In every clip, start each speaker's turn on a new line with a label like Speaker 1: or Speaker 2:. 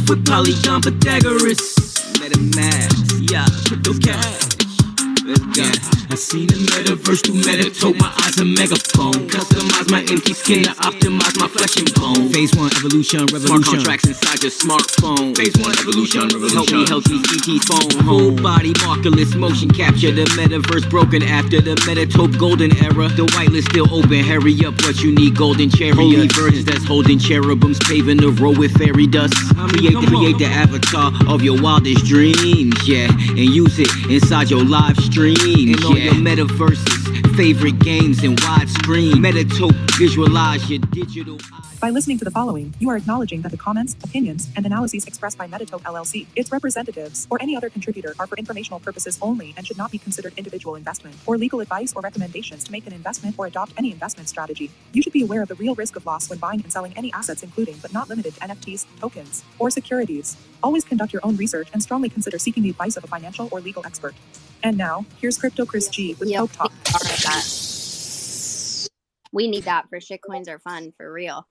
Speaker 1: with Polygon Pythagoras. MetaMask, yeah, crypto cash. Yeah, I seen the metaverse through MetaTope. My eyes a megaphone. Customize my empty skin to optimize my flesh and bone. Phase 1 evolution, revolution. Smart contracts inside your smartphone. Phase 1 evolution, revolution. Help me CT's phone. Full body markerless motion capture. The metaverse broken after the MetaTope golden era. The whitelist still open. Hurry up, what you need? Golden chariot. Holy virgins that's holding cherubims, paving the road with fairy dust. Create the avatar of your wildest dreams, yeah, and use it inside your live stream. And all your metaverses, favorite games and widescreen. MetaTope, visualize your digital.
Speaker 2: By listening to the following, you are acknowledging that the comments, opinions, and analyses expressed by MetaTope LLC, its representatives, or any other contributor are for informational purposes only and should not be considered individual investment or legal advice or recommendations to make an investment or adopt any investment strategy. You should be aware of the real risk of loss when buying and selling any assets, including but not limited to NFTs, tokens, or securities. Always conduct your own research and strongly consider seeking the advice of a financial or legal expert. And now, here's Crypto Chris G with TopeTalk.
Speaker 3: We need that for shitcoins are fun, for real.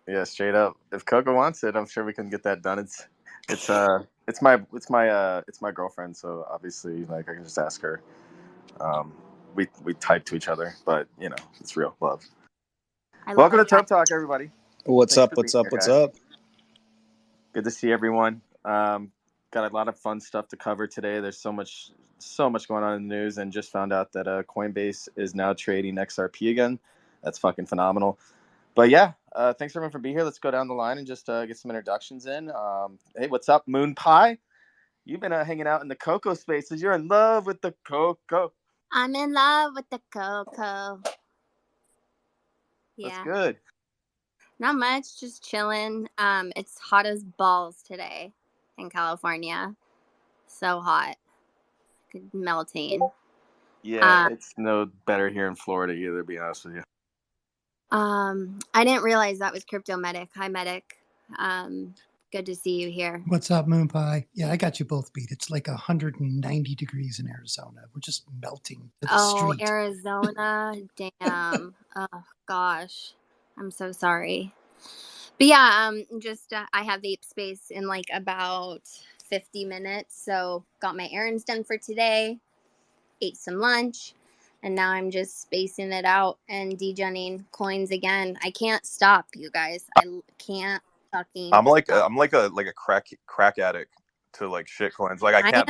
Speaker 4: Yeah, straight up. If Coco wants it, I'm sure we can get that done. It's my girlfriend, so obviously, like, I can just ask her. We type to each other, but you know, it's real love. Welcome to TopeTalk, everybody.
Speaker 5: What's up? What's up?
Speaker 4: Good to see everyone. Got a lot of fun stuff to cover today. There's so much going on in the news, and just found out that Coinbase is now trading XRP again. That's fucking phenomenal. But yeah, thanks everyone for being here. Let's go down the line and just get some introductions in. Hey, what's up, Moon Pie? You've been hanging out in the Coco spaces. You're in love with the Coco.
Speaker 3: I'm in love with the Coco. Yeah.
Speaker 4: That's good.
Speaker 3: Not much, just chilling. It's hot as balls today in California. So hot. Melting.
Speaker 4: Yeah, it's no better here in Florida either, to be honest with you.
Speaker 3: I didn't realize that was Crypto Medic. Hi, Medic. Good to see you here.
Speaker 6: What's up, Moon Pie? Yeah, I got you both beat. It's like 190 degrees in Arizona. We're just melting to the street.
Speaker 3: Oh, Arizona. Damn. Oh, gosh. I'm so sorry. But yeah, I have the space in like about 50 minutes. So got my errands done for today, ate some lunch, and now I'm just spacing it out and degenning coins again. I can't stop, you guys. I can't fucking
Speaker 7: I'm like
Speaker 3: stop.
Speaker 7: a crack addict to like shit coins. Like I can't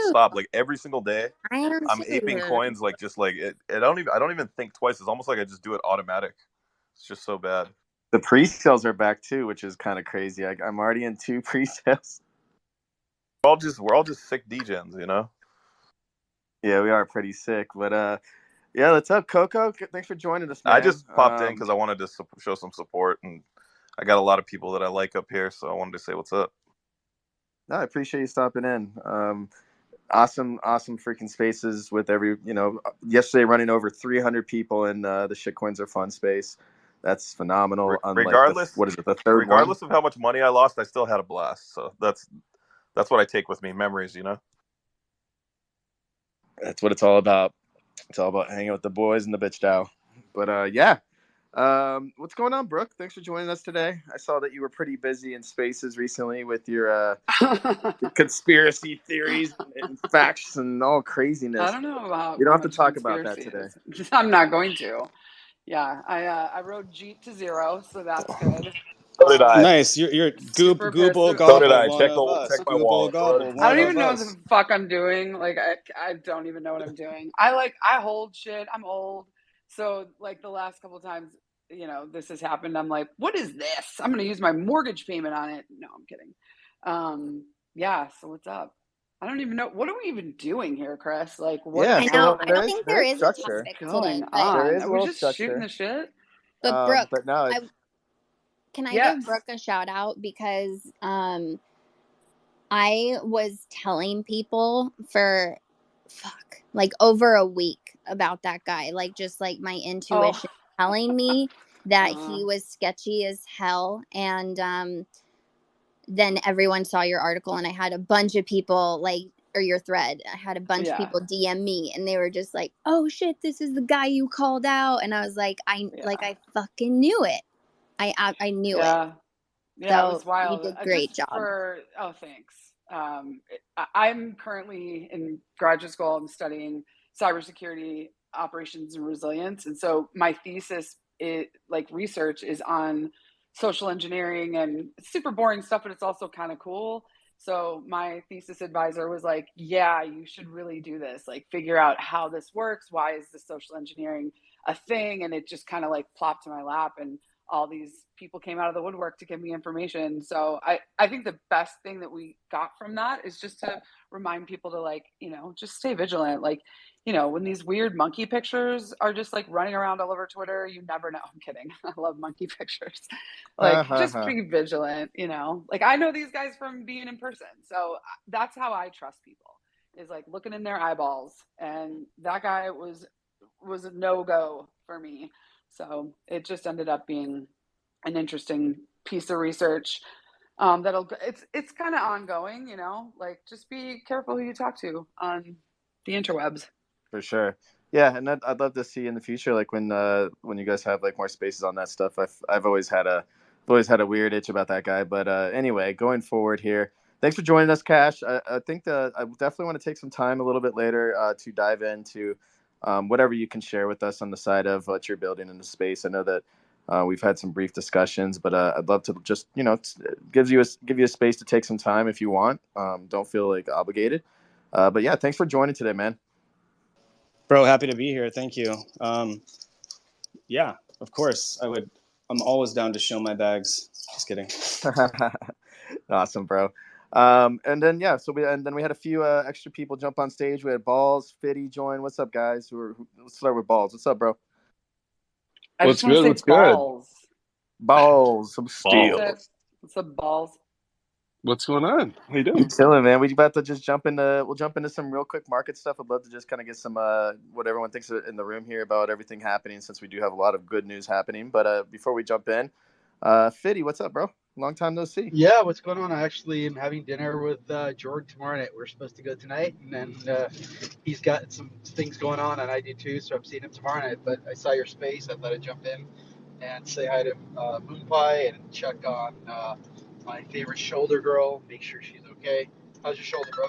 Speaker 7: stop. Like every single day I'm aping coins, like just like it. I don't even think twice. It's almost like I just do it automatic. It's just so bad.
Speaker 4: The pre-sales are back too, which is kind of crazy. I'm already in 2 pre-sales.
Speaker 7: We're all just sick degens, you know?
Speaker 4: Yeah, we are pretty sick. But yeah, what's up, Coco? Thanks for joining us, man.
Speaker 7: I just popped in because I wanted to show some support, and I got a lot of people that I like up here, so I wanted to say what's up.
Speaker 4: No, I appreciate you stopping in. Awesome freaking spaces with yesterday running over 300 people in the Shitcoins Are Fun space. That's phenomenal.
Speaker 7: Regardless,
Speaker 4: what is it, the third
Speaker 7: regardless
Speaker 4: one?
Speaker 7: of how much money I lost, I still had a blast. So that's what I take with me, memories, you know?
Speaker 4: That's what it's all about. It's all about hanging with the boys and the bitch dow. But yeah. What's going on, Brooke? Thanks for joining us today. I saw that you were pretty busy in spaces recently with your conspiracy theories and facts and all craziness.
Speaker 8: I don't know about.
Speaker 4: You don't have to talk about that today.
Speaker 8: I'm not going to. Yeah, I rode Jeep to 0, so that's good.
Speaker 7: So did I.
Speaker 5: Nice. You're Google
Speaker 7: So
Speaker 5: Gobble.
Speaker 7: did I.
Speaker 5: One
Speaker 7: Check
Speaker 5: of us.
Speaker 7: my
Speaker 5: Google
Speaker 7: wallet.
Speaker 5: Gobble.
Speaker 8: I don't even know what the fuck I'm doing. Like I don't even know what I'm doing. I hold shit. I'm old, so like the last couple of times, this has happened. I'm like, what is this? I'm gonna use my mortgage payment on it. No, I'm kidding. Yeah. So what's up? I don't even know. What are we even doing here, Chris? Like, what?
Speaker 4: Yeah,
Speaker 3: I know. I don't think there is a topic
Speaker 8: going
Speaker 3: today.
Speaker 8: on.
Speaker 4: There is
Speaker 8: Are we just shooting the shit?
Speaker 3: But Brooke,
Speaker 4: but no,
Speaker 3: can I
Speaker 8: Yes.
Speaker 3: give Brooke a shout out because I was telling people for like over a week about that guy, like just like my intuition telling me that he was sketchy as hell, and then everyone saw your article, and I had a bunch of people or your thread. I had a bunch of people DM me, and they were just like, "Oh shit, this is the guy you called out," and I was like, I fucking knew it. I knew it.
Speaker 8: Yeah,
Speaker 3: So
Speaker 8: it was wild.
Speaker 3: you did great job.
Speaker 8: Oh, thanks. I'm currently in graduate school. I'm studying cybersecurity operations and resilience, and so my thesis, research, is on social engineering, and it's super boring stuff, but it's also kind of cool. So my thesis advisor was like, "Yeah, you should really do this. Like, figure out how this works. Why is the social engineering a thing?" And it just kind of like plopped to my lap, and all these people came out of the woodwork to give me information. So I think the best thing that we got from that is just to remind people to, like, just stay vigilant. Like, when these weird monkey pictures are just like running around all over Twitter, you never know. I'm kidding. I love monkey pictures. Like, just be vigilant, like, I know these guys from being in person. So that's how I trust people, is like looking in their eyeballs. And that guy was a no-go for me. So it just ended up being an interesting piece of research. It's kind of ongoing, like, just be careful who you talk to on the interwebs.
Speaker 4: For sure. Yeah, and I'd love to see in the future, like when you guys have like more spaces on that stuff. I've always had a weird itch about that guy. But anyway, going forward here, thanks for joining us, Cash. I think that I definitely want to take some time a little bit later to dive into whatever you can share with us on the side of what you're building in the space. I know that we've had some brief discussions, but I'd love to just give you a space to take some time if you want. Don't feel like obligated. But yeah, thanks for joining today, man.
Speaker 5: Bro, happy to be here. Thank you. Yeah, of course. I'm always down to show my bags. Just kidding.
Speaker 4: Awesome, bro. And then we had a few extra people jump on stage. We had Balls, Fitty join. What's up, guys? Let's start with Balls. What's up, bro?
Speaker 8: What's good? What's balls.
Speaker 4: Good? Balls, some steel.
Speaker 8: What's up, balls?
Speaker 9: What's going on? How you doing?
Speaker 4: Chilling, man. We about to just jump into some real quick market stuff. I'd love to just kind of get some what everyone thinks in the room here about everything happening, since we do have a lot of good news happening. But before we jump in, Fitty, what's up, bro? Long time no see.
Speaker 10: Yeah, what's going on? I actually am having dinner with Jorg tomorrow night. We're supposed to go tonight, and then he's got some things going on, and I do too, so I'm seeing him tomorrow night. But I saw your space. I thought I'd jump in and say hi to Moon Pie and check on my favorite shoulder girl, make sure she's okay. How's your shoulder, bro?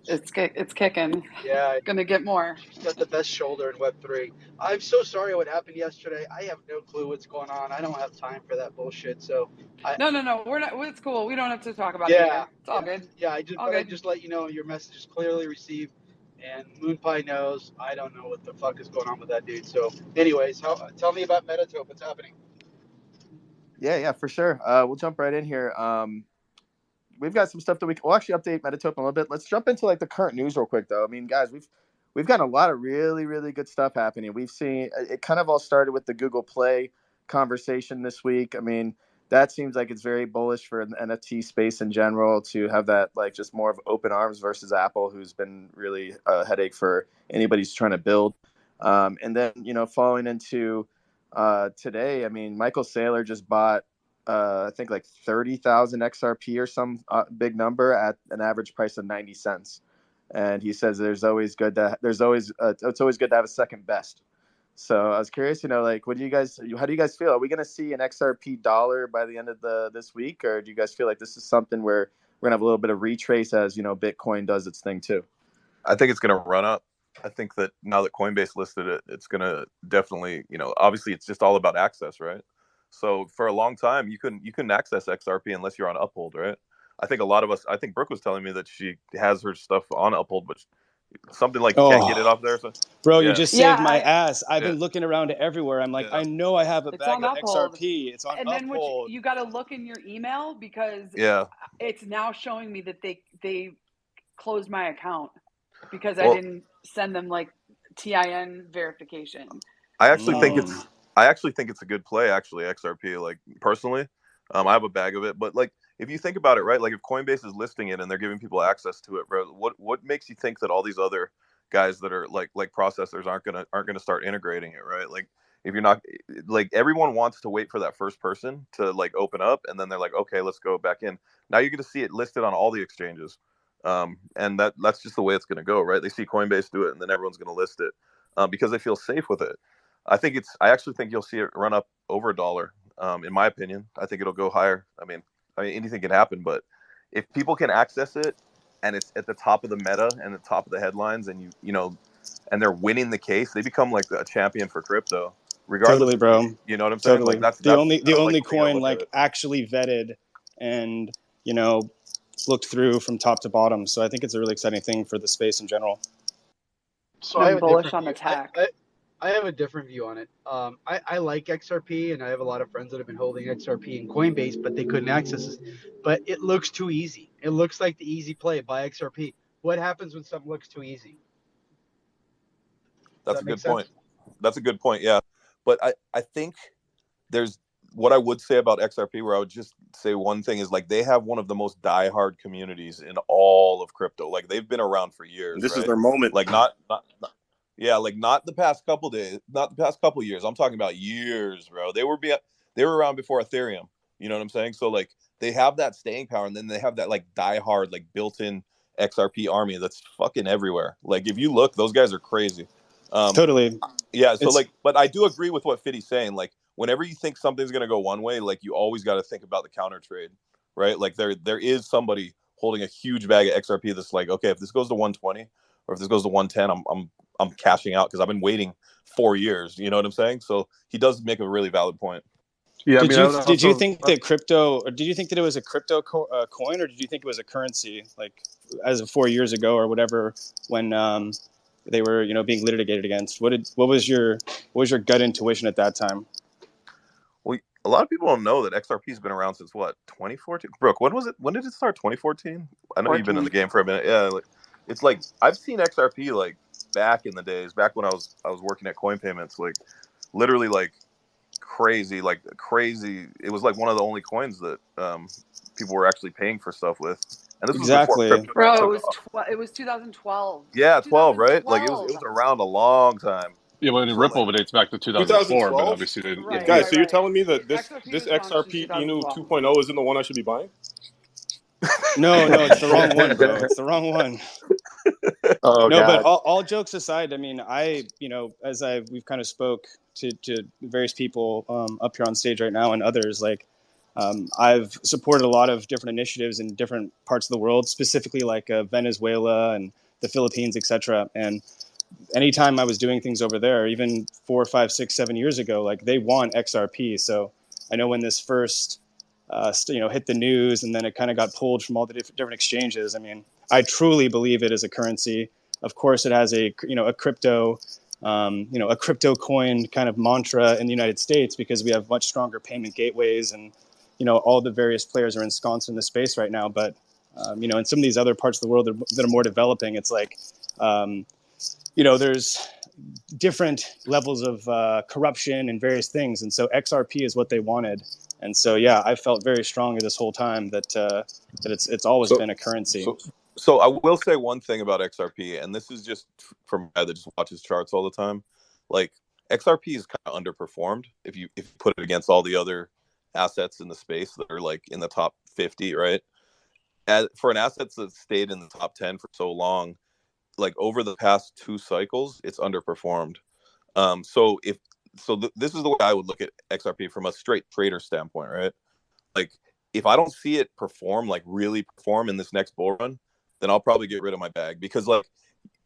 Speaker 8: It's kicking.
Speaker 10: Yeah,
Speaker 8: gonna get more.
Speaker 10: She's got the best shoulder in Web3. I'm so sorry what happened yesterday. I have no clue what's going on. I don't have time for that bullshit. So
Speaker 8: no, we're not. It's cool. We don't have to talk about it here. It's all good.
Speaker 10: Yeah, I just let you know your message is clearly received, and Moon Pie knows. I don't know what the fuck is going on with that dude. So, anyways, tell me about Metatope. What's happening?
Speaker 4: Yeah, for sure. We'll jump right in here. We've got some stuff that we'll actually update Metatope a little bit. Let's jump into like the current news real quick, though. I mean, guys, we've got a lot of really, really good stuff happening. We've seen it kind of all started with the Google Play conversation this week. I mean, that seems like it's very bullish for the NFT space in general, to have that like just more of open arms versus Apple, who's been really a headache for anybody who's trying to build. And then, falling into today, I mean, Michael Saylor just bought I think like 30,000 XRP or some big number at an average price of 90 cents. And he says it's always good to have a second best. So I was curious, like, how do you guys feel? Are we going to see an XRP dollar by the end of this week? Or do you guys feel like this is something where we're going to have a little bit of retrace as, Bitcoin does its thing too?
Speaker 7: I think it's going to run up. I think that now that Coinbase listed it, it's going to definitely, obviously it's just all about access, right? So for a long time, you couldn't access XRP unless you're on Uphold, right? I think a lot of us. I think Brooke was telling me that she has her stuff on Uphold, but something like you can't get it off there. So.
Speaker 5: Bro, you just saved my ass. I've been looking around everywhere. I'm like, I know I have a bag of XRP. It's on Uphold.
Speaker 8: And then you got to look in your email, because it's now showing me that they closed my account because I didn't send them like TIN verification.
Speaker 7: I actually think it's a good play, actually, XRP. Like, personally, I have a bag of it. But like, if you think about it, right, like if Coinbase is listing it and they're giving people access to it, bro, what makes you think that all these other guys that are like processors aren't gonna start integrating it, right? Like, if you're not, like, everyone wants to wait for that first person to like open up, and then they're like, okay, let's go back in. Now you're gonna see it listed on all the exchanges, and that's just the way it's gonna go, right? They see Coinbase do it, and then everyone's gonna list it because they feel safe with it. I actually think you'll see it run up over $1 in my opinion. I think it'll go higher. I mean, anything can happen, but if people can access it and it's at the top of the meta and the top of the headlines, and and they're winning the case, they become like a champion for crypto, regardless.
Speaker 5: Totally, bro.
Speaker 7: You know what I'm saying?
Speaker 5: Totally.
Speaker 7: Like
Speaker 5: The
Speaker 7: that's
Speaker 5: only
Speaker 7: kind of
Speaker 5: only
Speaker 7: like the way I
Speaker 5: coin
Speaker 7: look at
Speaker 5: like
Speaker 7: it.
Speaker 5: actually vetted and looked through from top to bottom. So I think it's a really exciting thing for the space in general.
Speaker 10: So I have a
Speaker 8: bullish
Speaker 10: different
Speaker 8: on the
Speaker 10: view.
Speaker 8: tech.
Speaker 10: I have a different view on it. I like XRP, and I have a lot of friends that have been holding XRP in Coinbase, but they couldn't access it. But it looks too easy. It looks like the easy play. Buy XRP. What happens when something looks too easy? Does
Speaker 7: That's
Speaker 10: that
Speaker 7: a
Speaker 10: make
Speaker 7: good
Speaker 10: sense?
Speaker 7: point. That's a good point. Yeah, but I think there's what I would say about XRP, where I would just say one thing is like they have one of the most diehard communities in all of crypto. Like they've been around for years.
Speaker 11: This
Speaker 7: right?
Speaker 11: is their moment.
Speaker 7: Like not yeah, like not the past couple days, not the past couple years. I'm talking about years, bro. They were around before Ethereum. You know what I'm saying? So like they have that staying power, and then they have that like diehard, like built-in XRP army that's fucking everywhere. Like if you look, those guys are crazy.
Speaker 5: Totally.
Speaker 7: Yeah. So but I do agree with what Fiddy's saying. Like whenever you think something's gonna go one way, like you always got to think about the counter trade, right? Like there is somebody holding a huge bag of XRP that's like, okay, if this goes to 120 or if this goes to 110, I'm cashing out because I've been waiting 4 years. You know what I'm saying? So he does make a really valid point.
Speaker 9: Yeah.
Speaker 5: Did you think that crypto, or did you think that it was a crypto coin, or did you think it was a currency, like as of 4 years ago or whatever, when they were being litigated against? What was your gut intuition at that time?
Speaker 7: Well, a lot of people don't know that XRP's been around since what, 2014? Brooke, when was it? When did it start? 2014? I know you've been in the game for a minute. Yeah, it's like I've seen XRP like back in the days, back when I was working at Coin Payments, like literally like crazy. It was like one of the only coins that people were actually paying for stuff with. And this was before crypto
Speaker 8: Bro,
Speaker 7: took off.
Speaker 8: it was 2012.
Speaker 7: Yeah, 12, right? Like it was around a long time.
Speaker 9: Yeah, well, and Ripple dates back to 2004, but obviously they didn't.
Speaker 8: Right,
Speaker 11: Guys, so you're telling me that this
Speaker 8: was launched in
Speaker 11: XRP Inu
Speaker 8: 2012.
Speaker 11: 2.0 isn't the one I should be buying?
Speaker 5: No, it's the wrong one, bro. It's the wrong one.
Speaker 7: Oh,
Speaker 5: no,
Speaker 7: God.
Speaker 5: but all jokes aside, I mean, we've kind of spoke to various people up here on stage right now and others, like I've supported a lot of different initiatives in different parts of the world, specifically like Venezuela and the Philippines, etc. And anytime I was doing things over there, even 4, 5, 6, 7 years ago, like they want XRP. So I know when this first hit the news, and then it kind of got pulled from all the different exchanges. I mean, I truly believe it is a currency. Of course, it has a crypto, a crypto coin kind of mantra in the United States because we have much stronger payment gateways, and all the various players are ensconced in the space right now. But in some of these other parts of the world that are more developing, it's like there's different levels of corruption and various things, and so XRP is what they wanted. And so, yeah, I felt very strongly this whole time that it's always been a currency.
Speaker 7: So I will say one thing about XRP, and this is just from a guy that just watches charts all the time. Like XRP is kind of underperformed if you put it against all the other assets in the space that are like in the top 50, right? For an asset that stayed in the top 10 for so long, like over the past 2 cycles, it's underperformed. This is the way I would look at XRP from a straight trader standpoint, right? Like if I don't see it perform, like really perform in this next bull run, then I'll probably get rid of my bag, because like,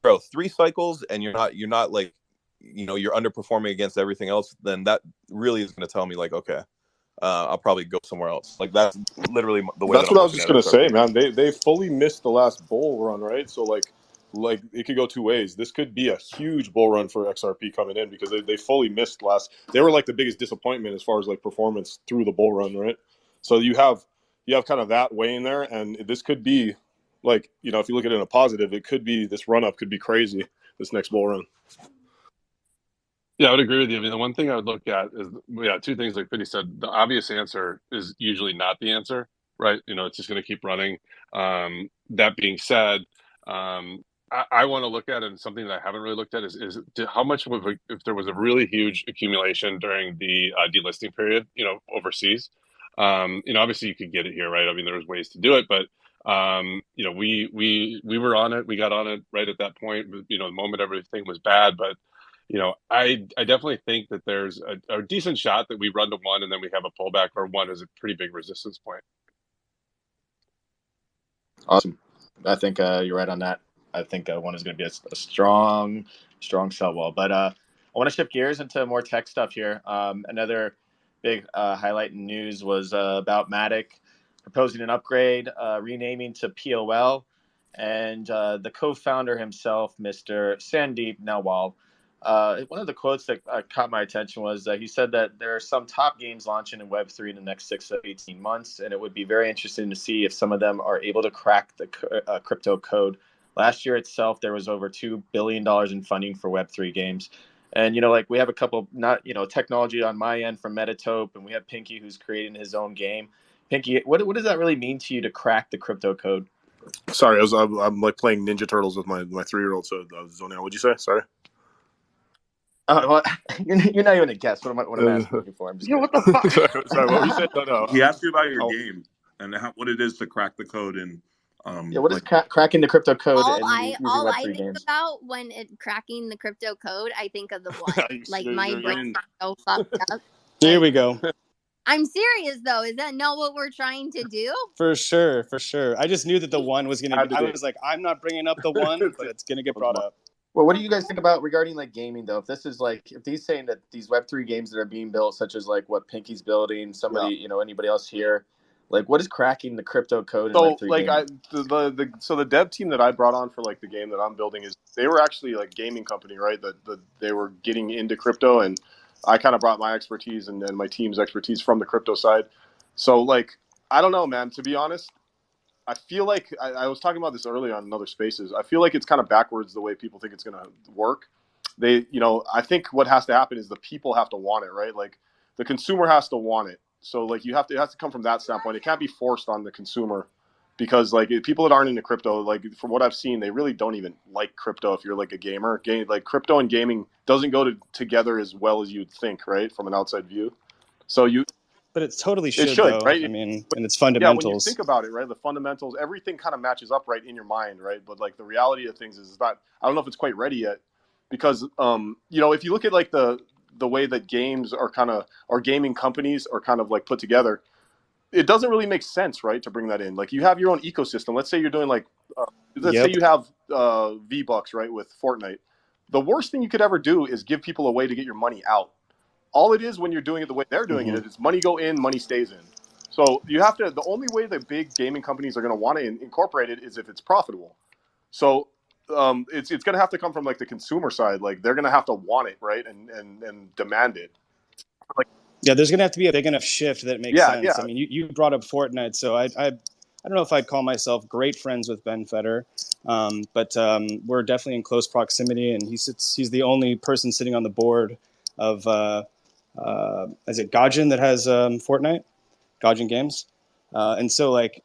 Speaker 7: bro, 3 cycles and you're not like, you're underperforming against everything else, then that really is going to tell me like, okay, I'll probably go somewhere else. Like that's literally the way.
Speaker 11: That's what I was just going to say, man. They fully missed the last bull run, right? So like it could go 2 ways. This could be a huge bull run for XRP coming in, because they fully missed they were like the biggest disappointment as far as like performance through the bull run, right? So you have kind of that weighing there, and this could be like, if you look at it in a positive, it could be, this run up could be crazy this next bull run.
Speaker 9: Yeah, I would agree with you. I mean, the one thing I would look at is, 2 things like Vinny said. The obvious answer is usually not the answer, right? It's just going to keep running. That being said, I want to look at it, and something that I haven't really looked at is how much if there was a really huge accumulation during the delisting period, overseas. Obviously you could get it here, right? I mean, there's ways to do it, but we were on it. We got on it right at that point. The moment everything was bad, but I definitely think that there's a decent shot that we run to one and then we have a pullback, or one is a pretty big resistance point.
Speaker 4: Awesome. I think you're right on that. I think one is going to be a strong sell wall. But I want to shift gears into more tech stuff here. Another big highlight in news was about Matic proposing an upgrade, renaming to POL, and the co-founder himself, Mr. Sandeep Nawal. One of the quotes that caught my attention was that he said that there are some top games launching in Web3 in the next 6 to 18 months, and it would be very interesting to see if some of them are able to crack the crypto code. Last year itself, there was over $2 billion in funding for Web3 games. And, we have a couple, technology on my end from Metatope, and we have Pinky who's creating his own game. Pinky, what does that really mean to you to crack the crypto code?
Speaker 11: Sorry, I'm like playing Ninja Turtles with my 3-year-old, so I was zoning out. What'd you say? Sorry.
Speaker 4: Well, you're not even a guest. What am I asking you for? I'm just
Speaker 8: what the fuck?
Speaker 11: sorry, what you said? No.
Speaker 12: He asked you about your game and what it is to crack the code and.
Speaker 4: What is cracking the crypto code?
Speaker 3: All I think about when cracking the crypto code, I think of the one. Like my brain's so fucked up.
Speaker 5: Here we go.
Speaker 3: I'm serious though. Is that not what we're trying to do?
Speaker 5: For sure. I just knew that the one was gonna. I was like, I'm not bringing up the one, but it's gonna get brought up.
Speaker 4: Well, what do you guys think about regarding like gaming though? If he's saying that these Web3 games that are being built, such as like what Pinky's building, anybody else here, like what is cracking the crypto code?
Speaker 11: So the dev team that I brought on for like the game that I'm building they were actually like gaming company, right? That they were getting into crypto, and I kind of brought my expertise and my team's expertise from the crypto side. So like I don't know, man. To be honest, I feel like I was talking about this earlier on other spaces. I feel like it's kind of backwards the way people think it's going to work. I think what has to happen is the people have to want it, right? Like the consumer has to want it. So like it has to come from that standpoint. It can't be forced on the consumer, because like people that aren't into crypto, like from what I've seen, they really don't even like crypto. If you're like a gamer, like crypto and gaming doesn't go together as well as you'd think, right? From an outside view.
Speaker 5: But it totally should,
Speaker 11: though. Right?
Speaker 5: I mean, and it's fundamentals.
Speaker 11: Yeah, when you think about it, right, the fundamentals, everything kind of matches up right in your mind, right? But like the reality of things is not. I don't know if it's quite ready yet, because if you look at like the way that games are or gaming companies are kind of like put together, it doesn't really make sense, right, to bring that in. Like you have your own ecosystem. Let's say you're doing like, say you have V-Bucks, right, with Fortnite. The worst thing you could ever do is give people a way to get your money out. All it is when you're doing it the way they're doing it is money go in, money stays in. So you have to. The only way that big gaming companies are going to want to incorporate it is if it's profitable. So it's going to have to come from like the consumer side. Like they're going to have to want it, right, and demand it.
Speaker 5: Yeah, there's going to have to be a big enough shift that makes sense. Yeah. I mean, you brought up Fortnite, so I don't know if I'd call myself great friends with Ben Feder, but we're definitely in close proximity, and he's the only person sitting on the board of is it Gaijin that has Fortnite, Gaijin Games, and so like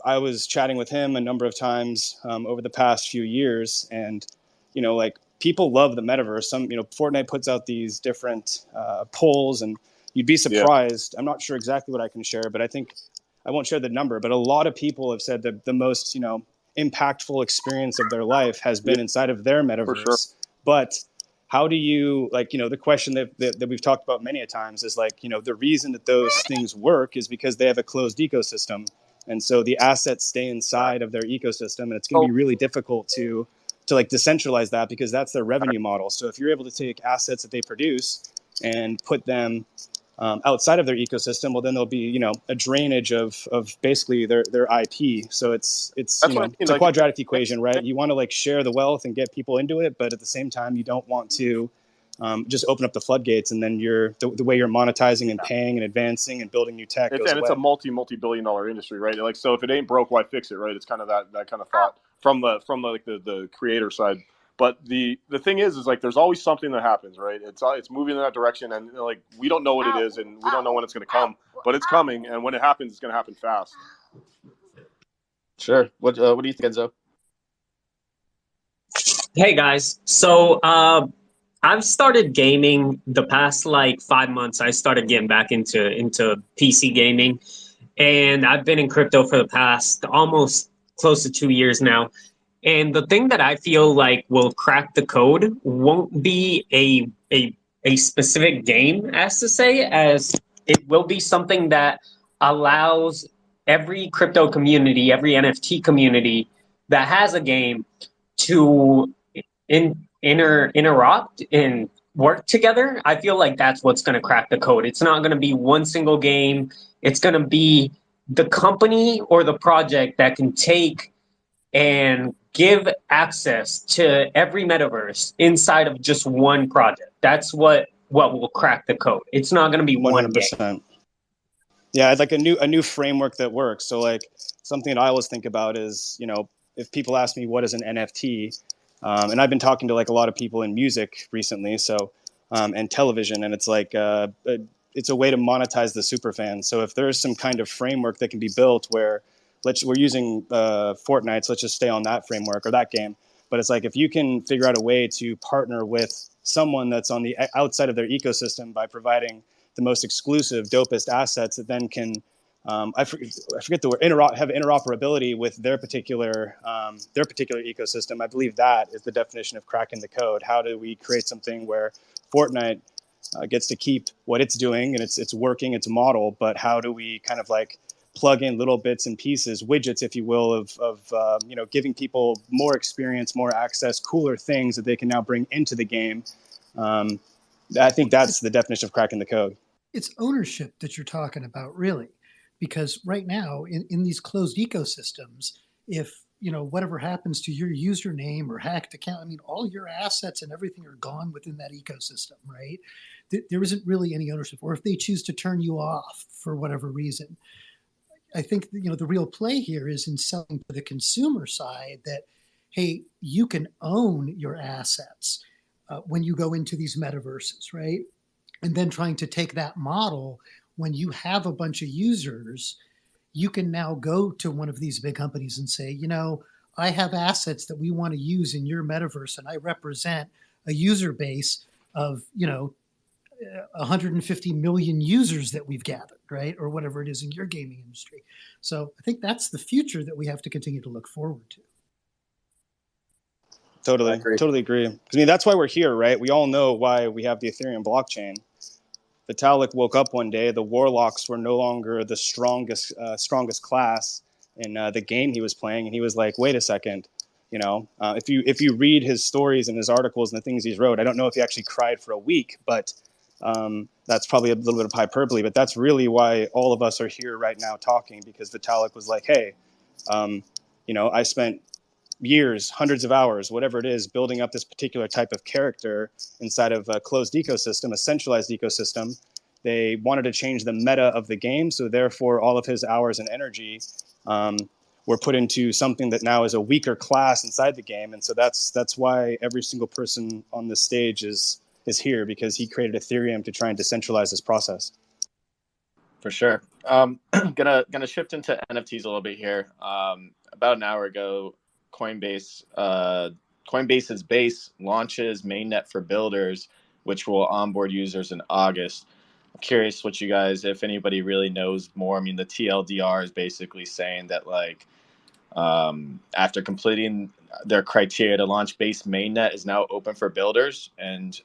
Speaker 5: I was chatting with him a number of times over the past few years, and like people love the metaverse. Fortnite puts out these different polls, and you'd be surprised. Yeah. I'm not sure exactly what I can share, but I think I won't share the number. But a lot of people have said that the most impactful experience of their life has been inside of their metaverse. For sure. But how do you the question that we've talked about many a times is the reason that those things work is because they have a closed ecosystem, and so the assets stay inside of their ecosystem, and it's going to be really difficult to decentralize that, because that's their revenue model. So if you're able to take assets that they produce and put them outside of their ecosystem, well, then there'll be a drainage of basically their IP. So it's a quadratic equation, right? You want to share the wealth and get people into it, but at the same time, you don't want to just open up the floodgates, and then the way you're monetizing and paying and advancing and building new tech.
Speaker 11: It's a multi-billion-dollar industry, right? Like, so if it ain't broke, why fix it, right? It's kind of that kind of thought from the creator side. But the thing is like there's always something that happens, right? It's moving in that direction, and like we don't know what it is, and we don't know when it's going to come, but it's coming, and when it happens, it's going to happen fast.
Speaker 4: Sure. What do you think, Enzo?
Speaker 13: Hey guys, so I've started gaming the past 5 months. I started getting back into PC gaming, and I've been in crypto for the past almost close to 2 years now. And the thing that I feel like will crack the code won't be a specific game, as to say, as it will be something that allows every crypto community, every NFT community that has a game to interrupt and work together. I feel like that's what's going to crack the code. It's not going to be one single game. It's going to be the company or the project that can take and give access to every metaverse inside of just one project. That's what will crack the code. It's not going to be one game.
Speaker 5: 100%. Yeah, it's like a new framework that works. So like something that I always think about is, if people ask me what is an NFT, and I've been talking to like a lot of people in music recently, so and television, and it's like it's a way to monetize the super fan. So if there's some kind of framework that can be built where we're using Fortnite, so let's just stay on that framework or that game. But it's like if you can figure out a way to partner with someone that's on the outside of their ecosystem by providing the most exclusive, dopest assets that then can, I forget the word, have interoperability with their particular ecosystem. I believe that is the definition of cracking the code. How do we create something where Fortnite gets to keep what it's doing and it's working, its model, but how do we kind of like plug in little bits and pieces, widgets, if you will, of giving people more experience, more access, cooler things that they can now bring into the game. I think that's the definition of cracking the code.
Speaker 6: It's ownership that you're talking about, really, because right now in these closed ecosystems, if whatever happens to your username or hacked account, I mean, all your assets and everything are gone within that ecosystem, right? There isn't really any ownership. Or if they choose to turn you off for whatever reason, I think the real play here is in selling to the consumer side that, hey, you can own your assets when you go into these metaverses, right? And then trying to take that model, when you have a bunch of users, you can now go to one of these big companies and say, I have assets that we want to use in your metaverse, and I represent a user base of 150 million users that we've gathered, right? Or whatever it is in your gaming industry. So I think that's the future that we have to continue to look forward to.
Speaker 5: Totally agree. I mean, that's why we're here, right? We all know why we have the Ethereum blockchain. Vitalik woke up one day, the Warlocks were no longer the strongest class in the game he was playing, and he was like, wait a second, if you read his stories and his articles and the things he's wrote, I don't know if he actually cried for a week, but that's probably a little bit of hyperbole, but that's really why all of us are here right now talking, because Vitalik was like, hey, I spent years, hundreds of hours, whatever it is, building up this particular type of character inside of a closed ecosystem, a centralized ecosystem. They wanted to change the meta of the game, so therefore all of his hours and energy were put into something that now is a weaker class inside the game. And so that's why every single person on this stage is here, because he created Ethereum to try and decentralize this process.
Speaker 4: For sure. Gonna shift into NFTs a little bit here. About an hour ago, Coinbase's Base launches mainnet for builders, which will onboard users in August. I'm curious what you guys, if anybody really knows more. I mean, the TLDR is basically saying that after completing their criteria to launch Base mainnet is now open for builders, and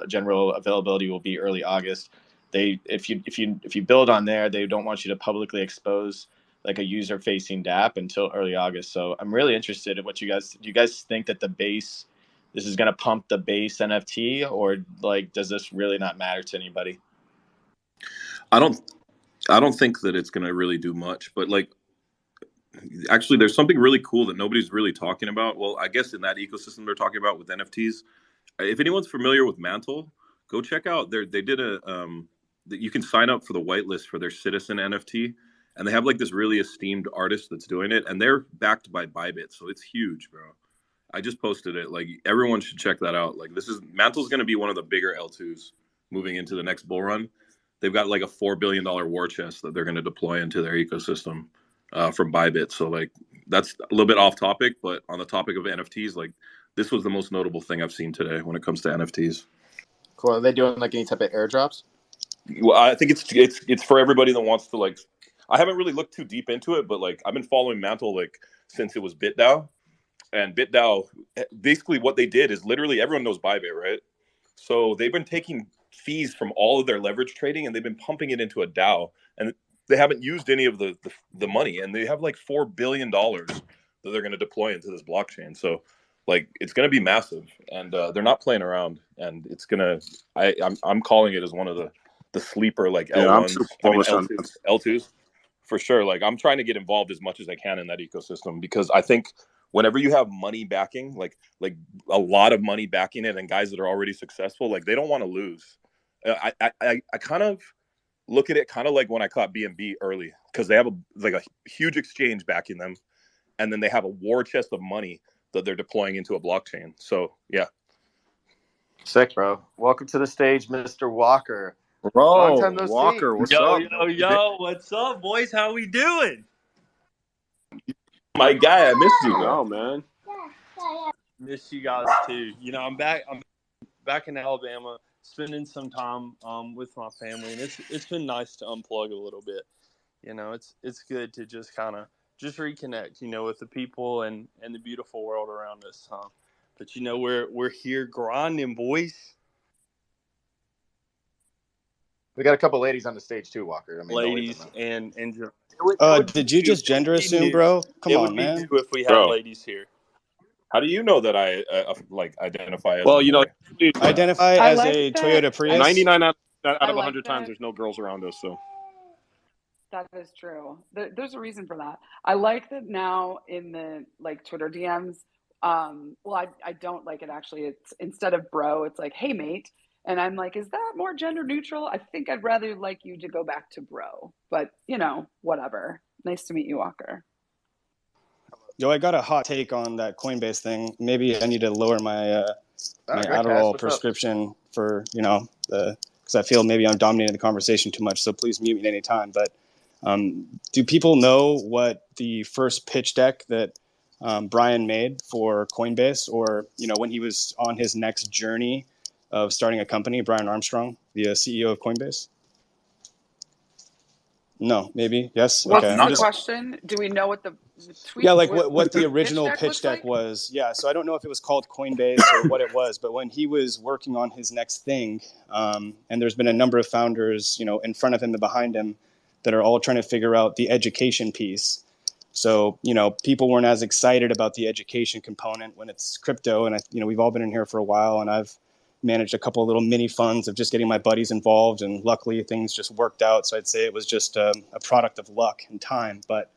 Speaker 4: general availability will be early August. If you build on there, they don't want you to publicly expose like a user-facing dApp until early August. So I'm really interested in what do you guys think that this is going to pump the Base NFT, or does this really not matter to anybody?
Speaker 12: I don't think that it's going to really do much, but actually there's something really cool that nobody's really talking about. Well, I guess in that ecosystem they're talking about with NFTs. If anyone's familiar with Mantle, go check out they did you can sign up for the whitelist for their Citizen NFT. And they have this really esteemed artist that's doing it, and they're backed by Bybit, so it's huge, bro. I just posted it. Everyone should check that out. Mantle's going to be one of the bigger L2s moving into the next bull run. They've got a $4 billion war chest that they're going to deploy into their ecosystem from Bybit. So that's a little bit off topic, but on the topic of NFTs, this was the most notable thing I've seen today when it comes to NFTs.
Speaker 4: Cool. Are they doing any type of airdrops?
Speaker 12: Well, I think it's for everybody that wants to I haven't really looked too deep into it, but I've been following Mantle since it was BitDAO, And BitDAO, basically what they did is literally everyone knows Bybit, right? So they've been taking fees from all of their leverage trading and they've been pumping it into a DAO, and they haven't used any of the money, and they have like $4 billion that they're going to deploy into this blockchain. So like it's going to be massive, and they're not playing around, and it's going to, I'm calling it as one of the sleeper like
Speaker 11: I'm super
Speaker 12: L1s,
Speaker 11: bullish on
Speaker 12: L2s for sure. Like I'm trying to get involved as much as I can in that ecosystem, because I think whenever you have money backing, like a lot of money backing it, and guys that are already successful, like they don't want to lose. I kind of look at it kind of like when I caught BNB early, because they have a huge exchange backing them, and then they have a war chest of money that they're deploying into a blockchain. So yeah.
Speaker 4: Sick, bro. Welcome to the stage, Mr. Walker. Long time
Speaker 11: bro.
Speaker 4: no
Speaker 11: Walker,
Speaker 4: see.
Speaker 11: what's
Speaker 14: Yo,
Speaker 11: up?
Speaker 14: yo, what's up, boys? How we doing?
Speaker 12: My guy, I missed you, bro.
Speaker 11: No, man.
Speaker 14: Miss you guys too. You know, I'm back in Alabama, spending some time with my family, and it's been nice to unplug a little bit. You know, it's good to just kind of just reconnect, you know, with the people and the beautiful world around us. But you know, we're here grinding, boys.
Speaker 4: We got a couple ladies on the stage too, Walker. I mean,
Speaker 14: Ladies and
Speaker 5: did you just gender assume, bro? Come on, man.
Speaker 14: It would be new if we had
Speaker 12: Bro.
Speaker 14: ladies here.
Speaker 12: How do you know that I like identify as?
Speaker 11: Well,
Speaker 12: a
Speaker 11: you know,
Speaker 12: boy?
Speaker 5: Identify
Speaker 8: I
Speaker 5: as
Speaker 8: like
Speaker 5: a
Speaker 8: that.
Speaker 5: Toyota Prius.
Speaker 11: 99 out
Speaker 8: I
Speaker 11: of
Speaker 8: like
Speaker 11: 100 times,
Speaker 8: that.
Speaker 11: there's no girls around us. So
Speaker 8: That is true. There's a reason for that. I like that now in the like Twitter DMs. Well, I don't like it actually. It's instead of bro, it's like, hey mate. And I'm like, is that more gender neutral? I think I'd rather like you to go back to bro. But you know, whatever. Nice to meet you, Walker.
Speaker 5: Yo, I got a hot take on that Coinbase thing. Maybe I need to lower my my
Speaker 4: great,
Speaker 5: Adderall
Speaker 4: What's
Speaker 5: prescription up? For, you know, because I feel maybe I'm dominating the conversation too much. So please mute me at any time. But do people know what the first pitch deck that Brian made for Coinbase, or, you know, when he was on his next journey of starting a company, Brian Armstrong, the CEO of Coinbase? No, maybe, yes.
Speaker 8: What's
Speaker 5: Okay,
Speaker 8: the question? Do we know what the tweet?
Speaker 5: Yeah, like what the
Speaker 8: the
Speaker 5: original pitch deck
Speaker 8: like?
Speaker 5: was. Yeah, so I don't know if it was called Coinbase or what it was, but when he was working on his next thing, and there's been a number of founders, you know, in front of him and behind him, that are all trying to figure out the education piece. So, you know, people weren't as excited about the education component when it's crypto, and you know, we've all been in here for a while, and I've managed a couple of little mini funds of just getting my buddies involved, and luckily things just worked out. So I'd say it was just a product of luck and time, but.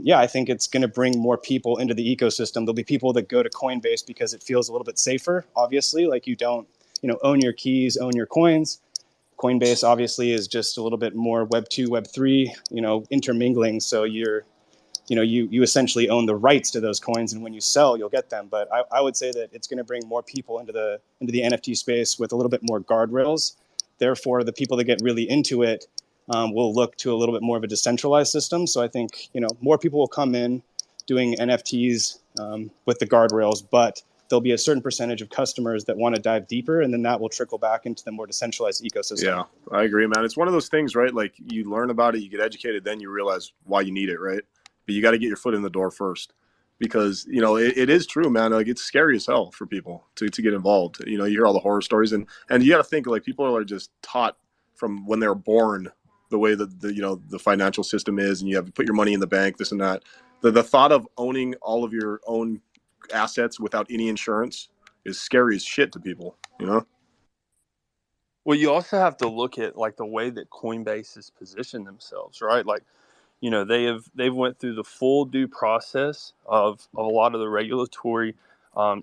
Speaker 5: Yeah, I think it's going to bring more people into the ecosystem. There'll be people that go to Coinbase because it feels a little bit safer, obviously. Like you don't, you know, own your keys, own your coins. Coinbase obviously is just a little bit more Web2, Web3, you know, intermingling. So you're, you know, you essentially own the rights to those coins, and when you sell, you'll get them. But I would say that it's going to bring more people into the NFT space with a little bit more guardrails. Therefore, the people that get really into it will look to a little bit more of a decentralized system. So I think, you know, more people will come in doing NFTs with the guardrails, but there'll be a certain percentage of customers that want to dive deeper, and then that will trickle back into the more decentralized ecosystem.
Speaker 11: yeah, I agree, man. It's one of those things, right? Like you learn about it, you get educated, then you realize why you need it, right? But you got to get your foot in the door first, because you know it is true, man. Like it's scary as hell for people to get involved. You know, you hear all the horror stories, and you got to think like people are just taught from when they're born the way that the, you know, the financial system is, and you have to put your money in the bank, this and that. The thought of owning all of your own assets without any insurance is scary as shit to people, you know?
Speaker 14: Well, you also have to look at like the way that Coinbase has positioned themselves, right? Like, you know, they've went through the full due process of a lot of the regulatory,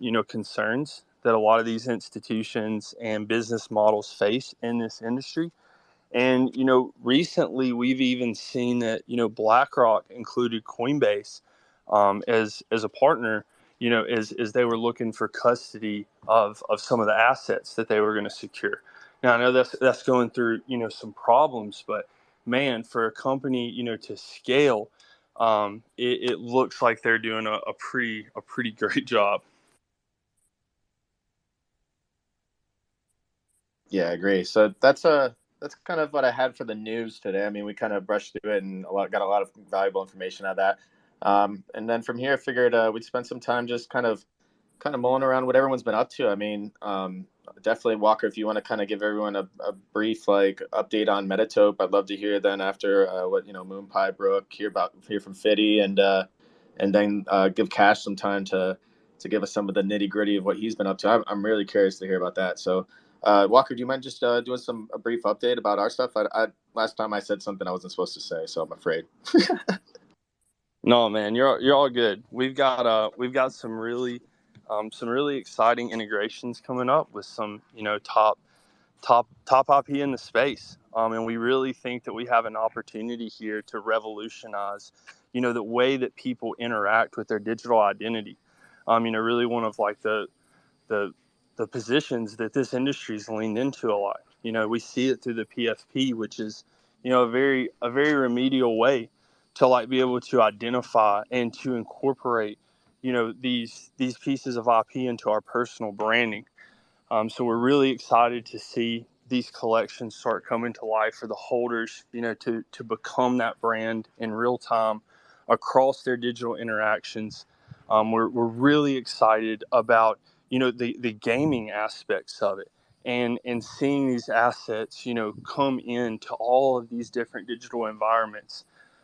Speaker 14: you know, concerns that a lot of these institutions and business models face in this industry. And, you know, recently we've even seen that, you know, BlackRock included Coinbase as a partner, you know, as they were looking for custody of some of the assets that they were going to secure. Now, I know that's going through, you know, some problems, but man, for a company, you know, to scale, it looks like they're doing a pretty great job.
Speaker 4: Yeah, I agree. So that's kind of what I had for the news today. I mean, we kind of brushed through it and got a lot of valuable information out of that. And then from here, I figured we'd spend some time just kind of mulling around what everyone's been up to. I mean, definitely Walker, if you want to kind of give everyone a brief like update on Metatope, I'd love to hear then after what Moon Pie, Brooke, hear from Fitty, and then give Cash some time to give us some of the nitty gritty of what he's been up to. I'm really curious to hear about that. So, Walker, do you mind just doing a brief update about our stuff? I last time I said something I wasn't supposed to say, so I'm afraid.
Speaker 14: No, man, you're all good. We've got some really exciting integrations coming up with some top IP in the space. And we really think that we have an opportunity here to revolutionize, the way that people interact with their digital identity. Really one of like the positions that this industry's leaned into a lot. We see it through the PFP, which is, a very remedial way to like be able to identify and to incorporate, these pieces of IP into our personal branding. So we're really excited to see these collections start coming to life for the holders, to become that brand in real time across their digital interactions. We're really excited about, the gaming aspects of it and seeing these assets, come into all of these different digital environments,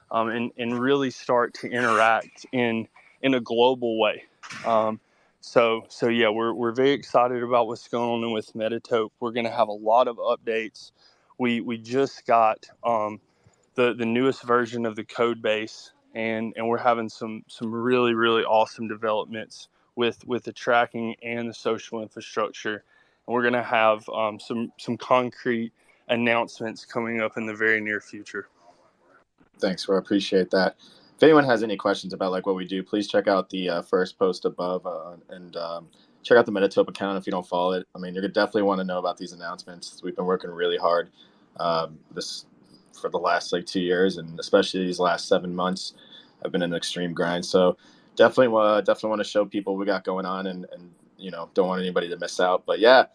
Speaker 14: and really start to interact in a global way. So yeah, we're very excited about what's going on with Metatope. We're going to have a lot of updates. We just got the newest version of the code base, and we're having some really awesome developments with the tracking and the social infrastructure. And we're going to have some concrete announcements coming up in the very near future.
Speaker 4: Thanks, I appreciate that. If anyone has any questions about like what we do, please check out the first post above and check out the Metatope account if you don't follow it. I mean, you're gonna definitely want to know about these announcements. We've been working really hard this for the last like 2 years, and especially these last 7 months have been an extreme grind. So definitely want to show people what we got going on, and don't want anybody to miss out. But yeah.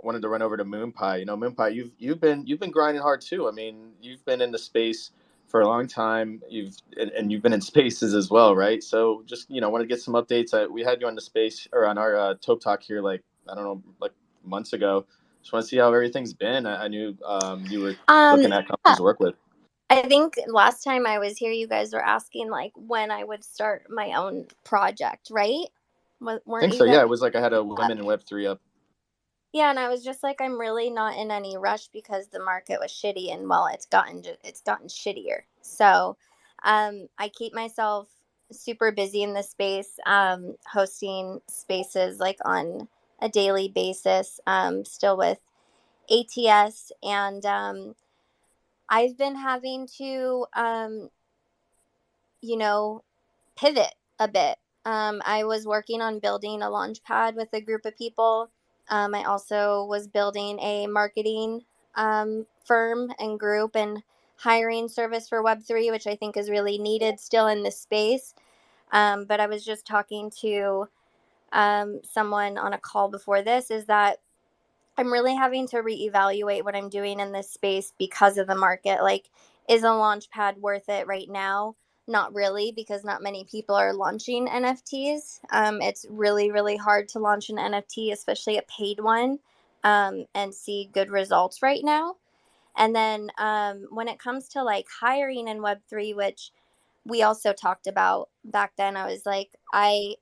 Speaker 4: Wanted to run over to Moon Pie. Moon Pie, you've been grinding hard too. I mean, you've been in the space for a long time. You've been in spaces as well, right? So just want to get some updates. We had you on the space or on our TopeTalk here, like I don't know, like months ago. Just want to see how everything's been. I knew you were looking at companies to work with.
Speaker 3: I think last time I was here, you guys were asking like when I would start my own project, right?
Speaker 4: I think so. Yeah, it was like I had a Women in Web3 up.
Speaker 3: Yeah, and I was just like, I'm really not in any rush because the market was shitty, and well, it's gotten shittier. So, I keep myself super busy in this space, hosting spaces like on a daily basis, still with ATS, and I've been having to, pivot a bit. I was working on building a launch pad with a group of people. I also was building a marketing firm and group and hiring service for Web3, which I think is really needed still in this space. But I was just talking to someone on a call before this, is that I'm really having to reevaluate what I'm doing in this space because of the market. Like, is a launch pad worth it right now? Not really, because not many people are launching NFTs. It's really, really hard to launch an NFT, especially a paid one, and see good results right now. And then when it comes to like hiring in Web3, which we also talked about back then, I was like, I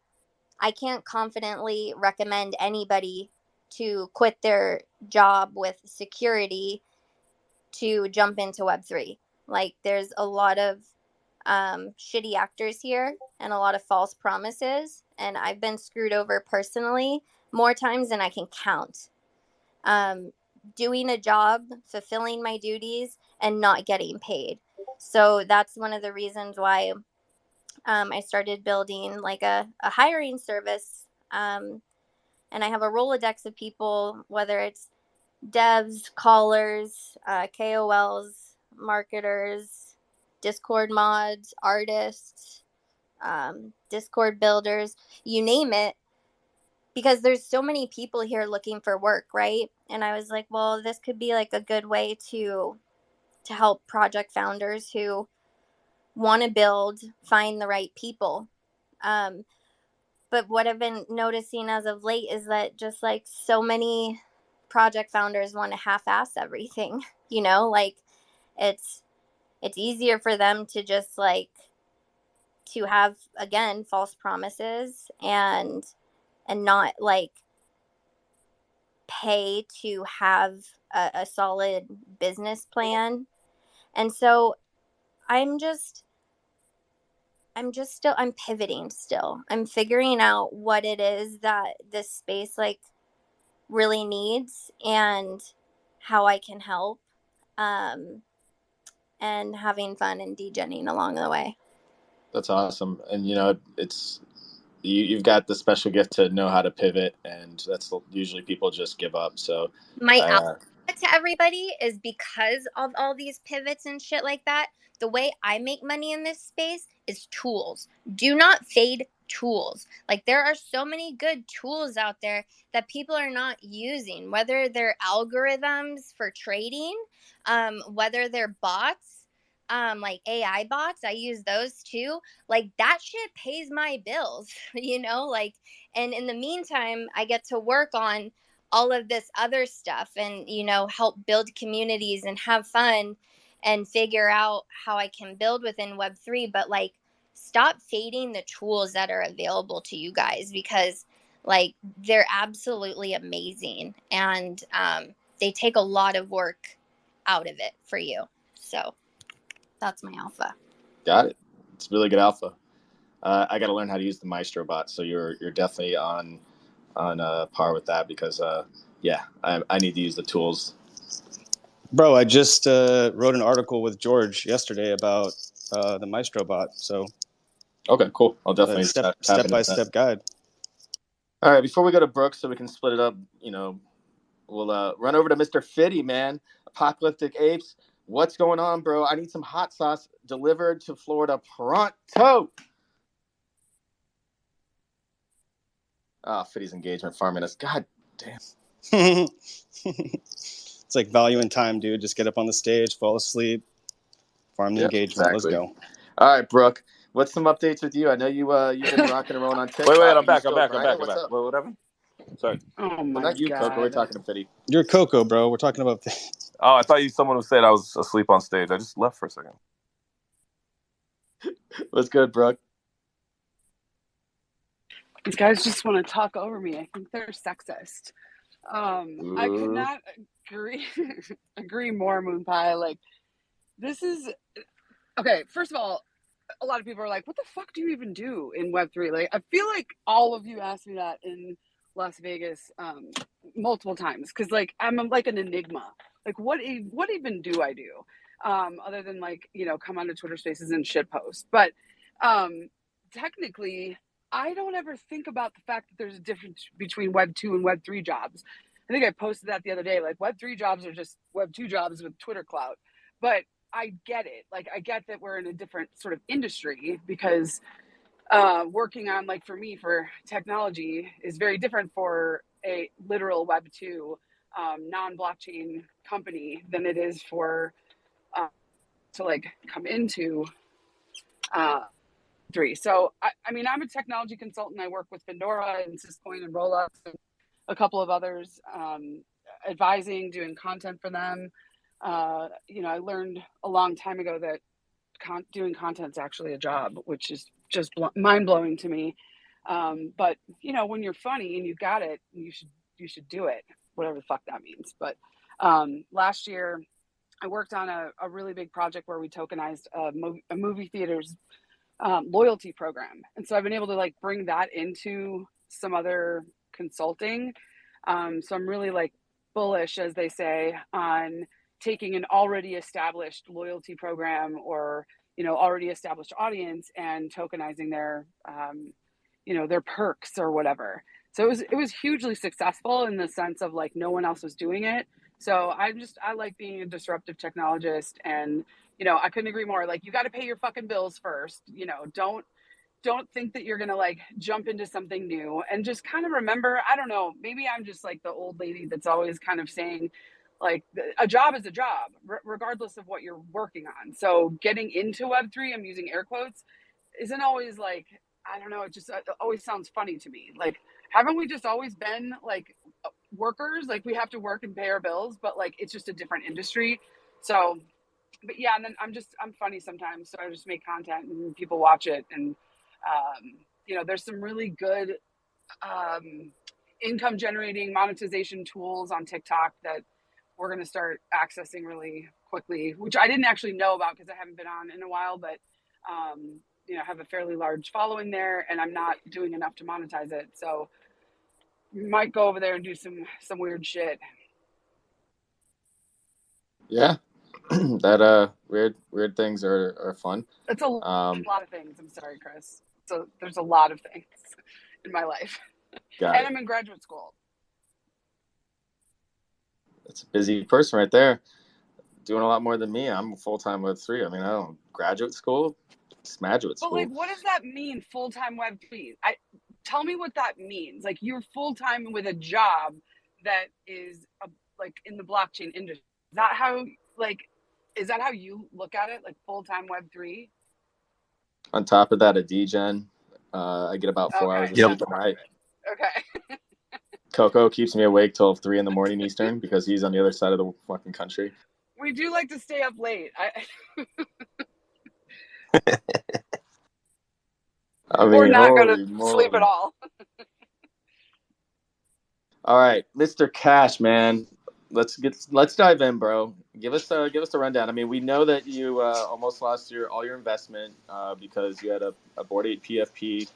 Speaker 3: can't confidently recommend anybody to quit their job with security to jump into Web3. Like, there's a lot of shitty actors here and a lot of false promises. And I've been screwed over personally more times than I can count. Doing a job, fulfilling my duties, and not getting paid. So that's one of the reasons why I started building like a hiring service. And I have a Rolodex of people, whether it's devs, callers, KOLs, marketers, Discord mods, artists, Discord builders, you name it, because there's so many people here looking for work, right? And I was like, well, this could be like a good way to help project founders who want to build, find the right people. But what I've been noticing as of late is that just like so many project founders want to half-ass everything, you know, like it's easier for them to just like to have, again, false promises and not like pay to have a solid business plan. And so I'm pivoting still. I'm figuring out what it is that this space like really needs and how I can help, and having fun and degenning along the way.
Speaker 4: That's awesome. And it's you've got the special gift to know how to pivot, and that's usually people just give up. So
Speaker 3: my outlet to everybody is because of all these pivots and shit like that. The way I make money in this space is tools. Do not fade tools. Like there are so many good tools out there that people are not using, whether they're algorithms for trading, whether they're bots, like AI bots. I use those too. Like that shit pays my bills, you know, like, and in the meantime, I get to work on all of this other stuff and, you know, help build communities and have fun and figure out how I can build within Web3. But like, stop fading the tools that are available to you guys, because like they're absolutely amazing, and they take a lot of work out of it for you. So that's my alpha.
Speaker 4: Got it. It's really good alpha. I got to learn how to use the Maestro bot. So you're definitely on par with that, because I need to use the tools.
Speaker 5: Bro, I just wrote an article with George yesterday about the Maestro bot. So
Speaker 4: okay, cool. I'll definitely
Speaker 5: step by step guide.
Speaker 4: All right, before we go to Brooks, so we can split it up, we'll run over to Mr. Fitty, man. Apocalyptic Apes. What's going on, bro? I need some hot sauce delivered to Florida pronto. Fitty's engagement farming us. God damn.
Speaker 5: It's like value in time, dude. Just get up on the stage, fall asleep, farm the engagement. Exactly. Let's go.
Speaker 4: All right, Brooke. What's some updates with you? I know you've been rocking and rolling on TikTok.
Speaker 7: Wait, I'm back. What's up? What happened? Sorry.
Speaker 8: Oh my
Speaker 4: not you,
Speaker 8: God.
Speaker 4: Coco. We're talking to Fitty.
Speaker 5: You're Coco, bro. We're talking about.
Speaker 7: Oh, I thought someone said I was asleep on stage. I just left for a second.
Speaker 4: What's good, Brooke?
Speaker 8: These guys just want to talk over me. I think they're sexist. I could not agree more, Moon Pie. Like, this is okay. First of all, a lot of people are like, "What the fuck do you even do in Web3?" Like, I feel like all of you asked me that in Las Vegas multiple times, because like I'm like an enigma. Like, what even do I do other than like come onto Twitter Spaces and shit post? But technically, I don't ever think about the fact that there's a difference between Web 2 and Web 3 jobs. I think I posted that the other day. Like, Web 3 jobs are just Web 2 jobs with Twitter clout. But I get it. Like, I get that we're in a different sort of industry, because working on, like, for me, for technology is very different for a literal Web 2 non-blockchain company than it is for to like come into 3. So I mean, I'm a technology consultant. I work with Pandora and Syscoin and Rollup and a couple of others, advising, doing content for them. I learned a long time ago that doing content is actually a job, which is just mind blowing to me. But when you're funny and you got it, you should do it, whatever the fuck that means. But last year, I worked on a really big project where we tokenized a movie theater's loyalty program, and so I've been able to like bring that into some other consulting. So I'm really like bullish, as they say, on taking an already established loyalty program or already established audience and tokenizing their their perks or whatever. So it was hugely successful in the sense of like no one else was doing it. So I like being a disruptive technologist, and I couldn't agree more. Like, you got to pay your fucking bills first. Don't think that you're gonna like jump into something new, and just kind of remember, I don't know, maybe I'm just like the old lady that's always kind of saying like a job is a job, regardless of what you're working on. So getting into Web3, I'm using air quotes, isn't always like, I don't know, it just always sounds funny to me. Like, haven't we just always been like workers? Like, we have to work and pay our bills, but like it's just a different industry. So, but yeah, and then I'm funny sometimes, so I just make content and people watch it. And there's some really good income generating monetization tools on TikTok that we're going to start accessing really quickly, which I didn't actually know about because I haven't been on in a while, but have a fairly large following there, and I'm not doing enough to monetize it. So might go over there and do some weird shit.
Speaker 4: Yeah. That weird things are fun.
Speaker 8: It's a lot of things. I'm sorry, Chris. So there's a lot of things in my life. And I'm in graduate school.
Speaker 4: It's a busy person right there, doing a lot more than me. I'm full-time Web3. I mean, I don't graduate school, it's graduate school.
Speaker 8: But like, what does that mean, full-time Web3? Tell me what that means. Like, you're full-time with a job that is like in the blockchain industry. Is that how you look at it? Like full-time Web3?
Speaker 4: On top of that, a DGen. I get about 4 hours of sleep a night.
Speaker 8: Okay.
Speaker 4: Coco keeps me awake till 3 a.m. Eastern because he's on the other side of the fucking country.
Speaker 8: We do like to stay up late. We're not going to sleep at all.
Speaker 4: All right, Mr. Cash, man. Let's dive in, bro. Give us a rundown. I mean, we know that you almost lost all your investment because you had a Bored Ape PFP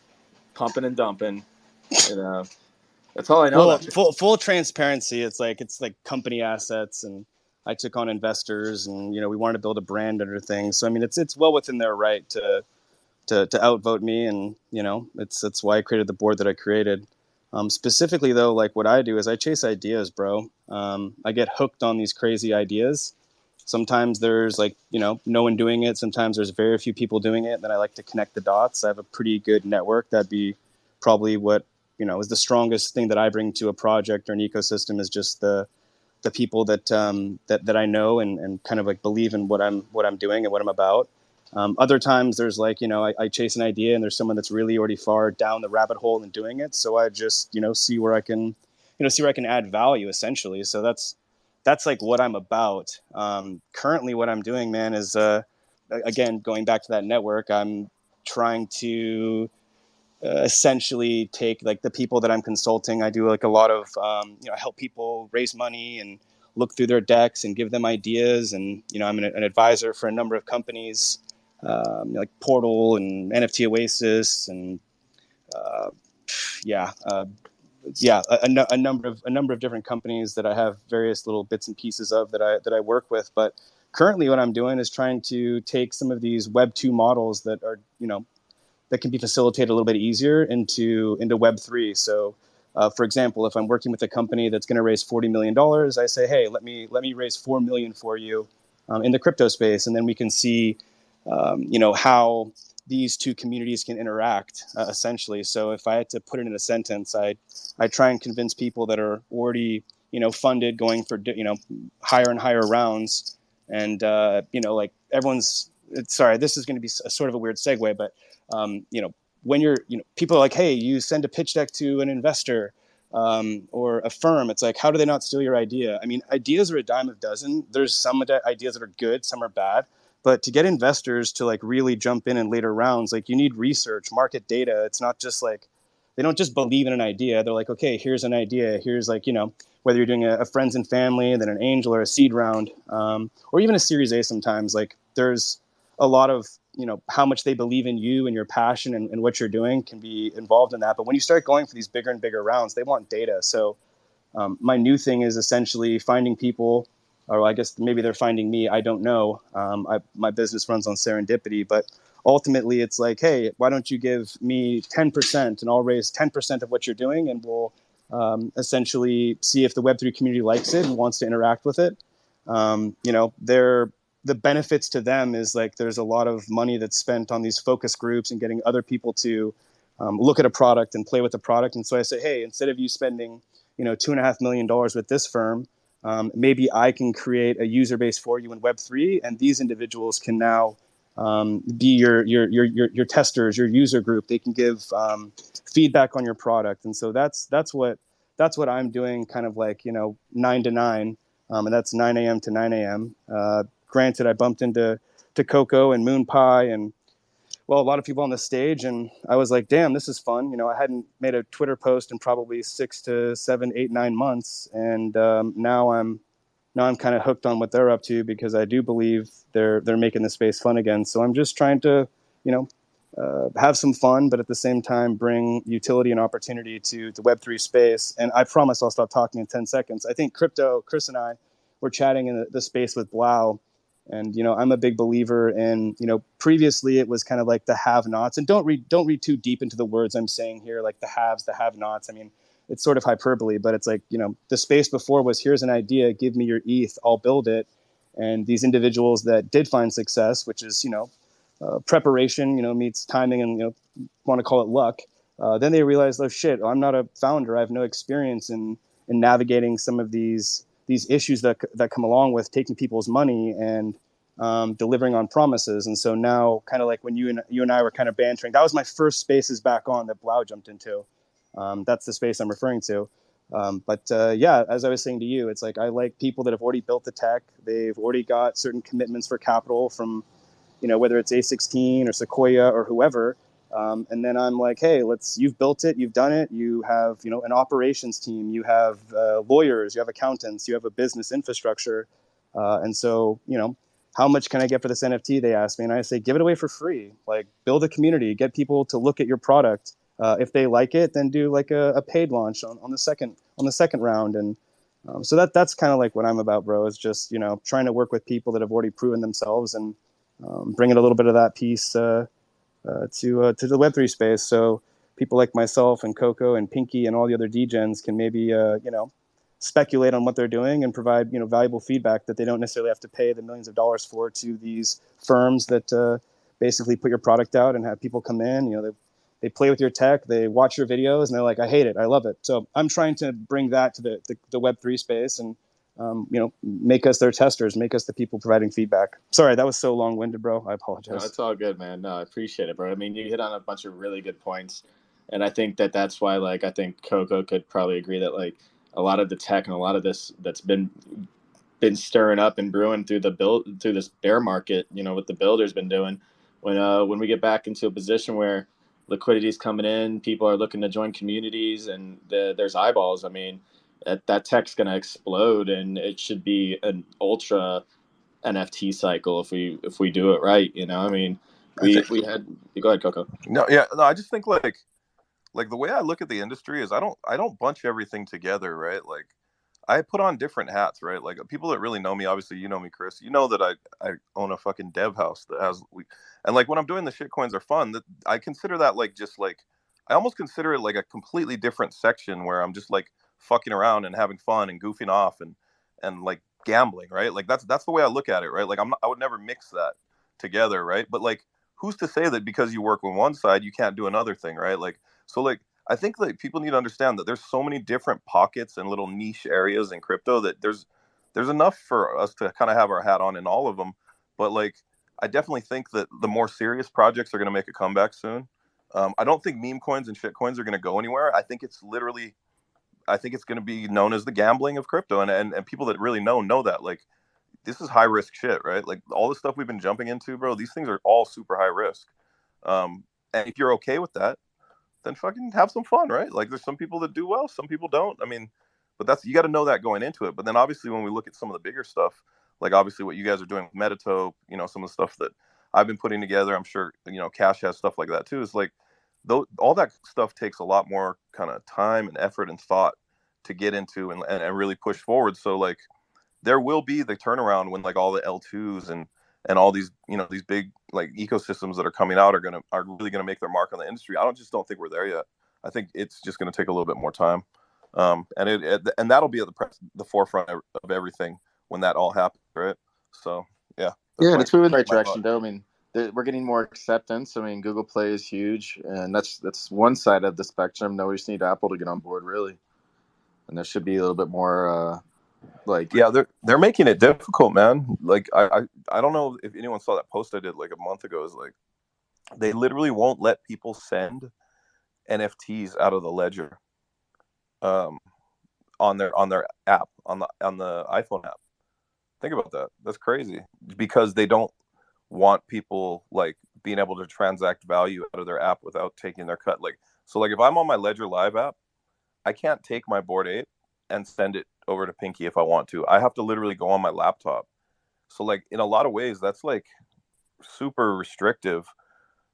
Speaker 4: pumping and dumping. That's all I know.
Speaker 5: Well, full transparency. It's like company assets, and I took on investors, and we wanted to build a brand under things. So I mean, it's well within their right to outvote me, and it's why I created the board that I created. Specifically though, like what I do is I chase ideas, bro. I get hooked on these crazy ideas. Sometimes there's no one doing it. Sometimes there's very few people doing it. Then I like to connect the dots. I have a pretty good network. That'd be probably what is the strongest thing that I bring to a project or an ecosystem, is just the people that I know and kind of like believe in what I'm doing and what I'm about. Other times there's I chase an idea and there's someone that's really already far down the rabbit hole and doing it. So I just, see where I can add value essentially. So that's like what I'm about. Currently what I'm doing, man, is, again, going back to that network, I'm trying to essentially take like the people that I'm consulting. I do like a lot of, help people raise money and look through their decks and give them ideas. And, I'm an advisor for a number of companies, like Portal and NFT Oasis and a number of different companies that I have various little bits and pieces of that I work with. But currently, what I'm doing is trying to take some of these Web 2 models that are that can be facilitated a little bit easier into Web3. So, for example, if I'm working with a company that's going to raise $40 million, I say, hey, let me raise $4 million for you in the crypto space, and then we can see how these two communities can interact essentially. So if I had to put it in a sentence, I try and convince people that are already funded, going for higher and higher rounds, and like everyone's. Sorry, this is going to be a sort of a weird segue, but when you're people are like, hey, you send a pitch deck to an investor or a firm, it's like, how do they not steal your idea? I mean, ideas are a dime a dozen. There's some ideas that are good, some are bad. But to get investors to like really jump in later rounds, like you need research, market data. It's not just like they don't just believe in an idea. They're like, okay, here's an idea. Here's like, whether you're doing a friends and family, then an angel or a seed round, or even a Series A sometimes, like there's a lot of, how much they believe in you and your passion and what you're doing can be involved in that. But when you start going for these bigger and bigger rounds, they want data. So my new thing is essentially finding people, or I guess maybe they're finding me. I don't know. My business runs on serendipity, but ultimately it's like, hey, why don't you give me 10% and I'll raise 10% of what you're doing, and we'll essentially see if the Web3 community likes it and wants to interact with it. The benefits to them is like there's a lot of money that's spent on these focus groups and getting other people to look at a product and play with the product. And so I say, hey, instead of you spending $2.5 million with this firm, maybe I can create a user base for you in Web3, and these individuals can now be your testers, your user group. They can give feedback on your product, and so that's what I'm doing, kind of like 9 to 9, and that's 9 a.m. to 9 a.m. Granted, I bumped into Coco and Moon Pie and a lot of people on the stage, and I was like, damn, this is fun. I hadn't made a Twitter post in probably 6 to 7, 8, 9 months, and now I'm kind of hooked on what they're up to, because I do believe they're making the space fun again. So I'm just trying to, have some fun, but at the same time bring utility and opportunity to the Web3 space. And I promise I'll stop talking in 10 seconds. I think Chris and I were chatting in the space with Blau, and I'm a big believer in, previously it was kind of like the have-nots, and don't read too deep into the words I'm saying here, like the haves, the have-nots. I mean, it's sort of hyperbole, but it's like, the space before was, here's an idea, give me your ETH, I'll build it. And these individuals that did find success, which is, preparation, meets timing, and, want to call it luck. Then they realized, oh shit, I'm not a founder. I have no experience in navigating some of these issues that come along with taking people's money and delivering on promises. And so now, kind of like when you and I were kind of bantering, that was my first spaces back on that Blau jumped into. That's the space I'm referring to. Yeah, as I was saying to you, it's like I like people that have already built the tech. They've already got certain commitments for capital from, whether it's A16 or Sequoia or whoever. And then I'm like, hey, you've built it, you've done it, you have, an operations team, you have lawyers, you have accountants, you have a business infrastructure. And so, how much can I get for this NFT? They ask me, and I say, give it away for free. Like, build a community, get people to look at your product. If they like it, then do like a paid launch on the second round. And so that's kind of like what I'm about, bro, is just, trying to work with people that have already proven themselves and bringing a little bit of that piece to the Web3 space. So people like myself and Coco and Pinky and all the other degens can maybe, speculate on what they're doing and provide, valuable feedback that they don't necessarily have to pay the millions of dollars for to these firms that basically put your product out and have people come in, they play with your tech, they watch your videos, and they're like, I hate it, I love it. So I'm trying to bring that to the Web3 space and, make us their testers, make us the people providing feedback. Sorry, that was so long-winded, bro. I apologize.
Speaker 4: No, it's all good, man. No, I appreciate it, bro. I mean, you hit on a bunch of really good points. And I think that's why, like, I think Coco could probably agree that, like, a lot of the tech and a lot of this that's been stirring up and brewing through this bear market, what the builders been doing. When we get back into a position where liquidity is coming in, people are looking to join communities, and there's eyeballs. I mean, that tech's going to explode, and it should be an ultra NFT cycle if we do it right. I mean, we had. Go ahead, Coco.
Speaker 7: No, I just think like the way I look at the industry is I don't bunch everything together, right? Like, I put on different hats, right? Like, people that really know me, obviously, you know me, Chris. You know that I own a fucking dev house that has and like when I'm doing the shitcoins are fun. That I consider that like just like I almost consider it like a completely different section where I'm just like fucking around and having fun and goofing off and like gambling, right? Like that's the way I look at it, right? Like I would never mix that together, right? But like, who's to say that because you work on one side you can't do another thing, right? Like, so like I think that people need to understand that there's so many different pockets and little niche areas in crypto that there's enough for us to kind of have our hat on in all of them. But like, I definitely think that the more serious projects are going to make a comeback soon. I don't think meme coins and shit coins are going to go anywhere. I think it's going to be known as the gambling of crypto, and people that really know that, like, this is high risk shit, right? Like, all the stuff we've been jumping into, bro, these things are all super high risk. And if you're okay with that, then fucking have some fun, right? Like, there's some people that do well, some people don't. I mean, but you got to know that going into it. But then obviously when we look at some of the bigger stuff, like obviously what you guys are doing with Metatope, some of the stuff that I've been putting together, I'm sure, Cash has stuff like that too. It's like, all that stuff takes a lot more kind of time and effort and thought to get into and really push forward. So like, there will be the turnaround when like all the L2s and all these these big like ecosystems that are coming out are really gonna make their mark on the industry. I don't think we're there yet. I think it's just gonna take a little bit more time, and that'll be at the forefront of everything when that all happens, right? So yeah,
Speaker 4: and it's moving in the right direction, though. I mean, we're getting more acceptance. I mean, Google Play is huge, and that's one side of the spectrum. Now we just need Apple to get on board, really, and there should be a little bit more
Speaker 7: Like, yeah, they're making it difficult, man. Like, I don't know if anyone saw that post I did like a month ago. Is like they literally won't let people send NFTs out of the ledger, on their app, on the iPhone app. Think about that. That's crazy, because they don't want people like being able to transact value out of their app without taking their cut. Like, so like if I'm on my Ledger Live app, I can't take my Bored Ape and send it over to Pinky if I want to. I have to literally go on my laptop. So like in a lot of ways, that's like super restrictive,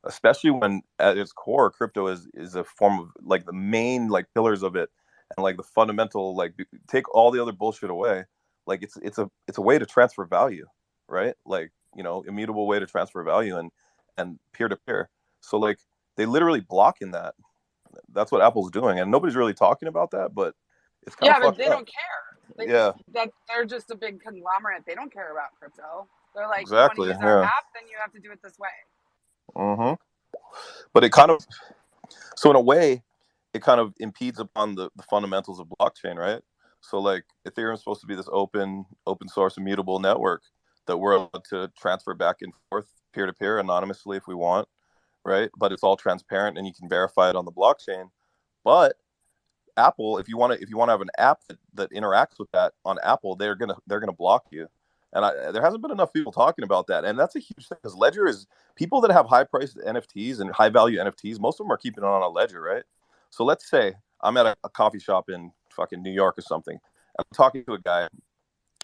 Speaker 7: especially when at its core, crypto is a form of like the main like pillars of it, and like the fundamental, like take all the other bullshit away. Like it's a way to transfer value, right? Like, immutable way to transfer value and peer to peer. So like they literally blocking that. That's what Apple's doing, and nobody's really talking about that, but it's kind of
Speaker 8: but
Speaker 7: fucked
Speaker 8: they
Speaker 7: up.
Speaker 8: don't care.
Speaker 7: Yeah,
Speaker 8: They're just a big conglomerate. They don't care about crypto. They're like, you want to
Speaker 7: exactly.
Speaker 8: use our
Speaker 7: Yeah.
Speaker 8: app, then you have to do it this way.
Speaker 7: Mm-hmm. But it kind of, so in a way, it kind of impedes upon the fundamentals of blockchain, right? So like Ethereum is supposed to be this open source immutable network that we're able to transfer back and forth peer to peer anonymously if we want, right? But it's all transparent and you can verify it on the blockchain. But Apple, if you want to have an app that interacts with that on Apple, they're gonna block you. And there hasn't been enough people talking about that, and that's a huge thing, because Ledger is, people that have high priced NFTs and high value NFTs, most of them are keeping it on a Ledger, right? So let's say I'm at a coffee shop in fucking New York or something. I'm talking to a guy,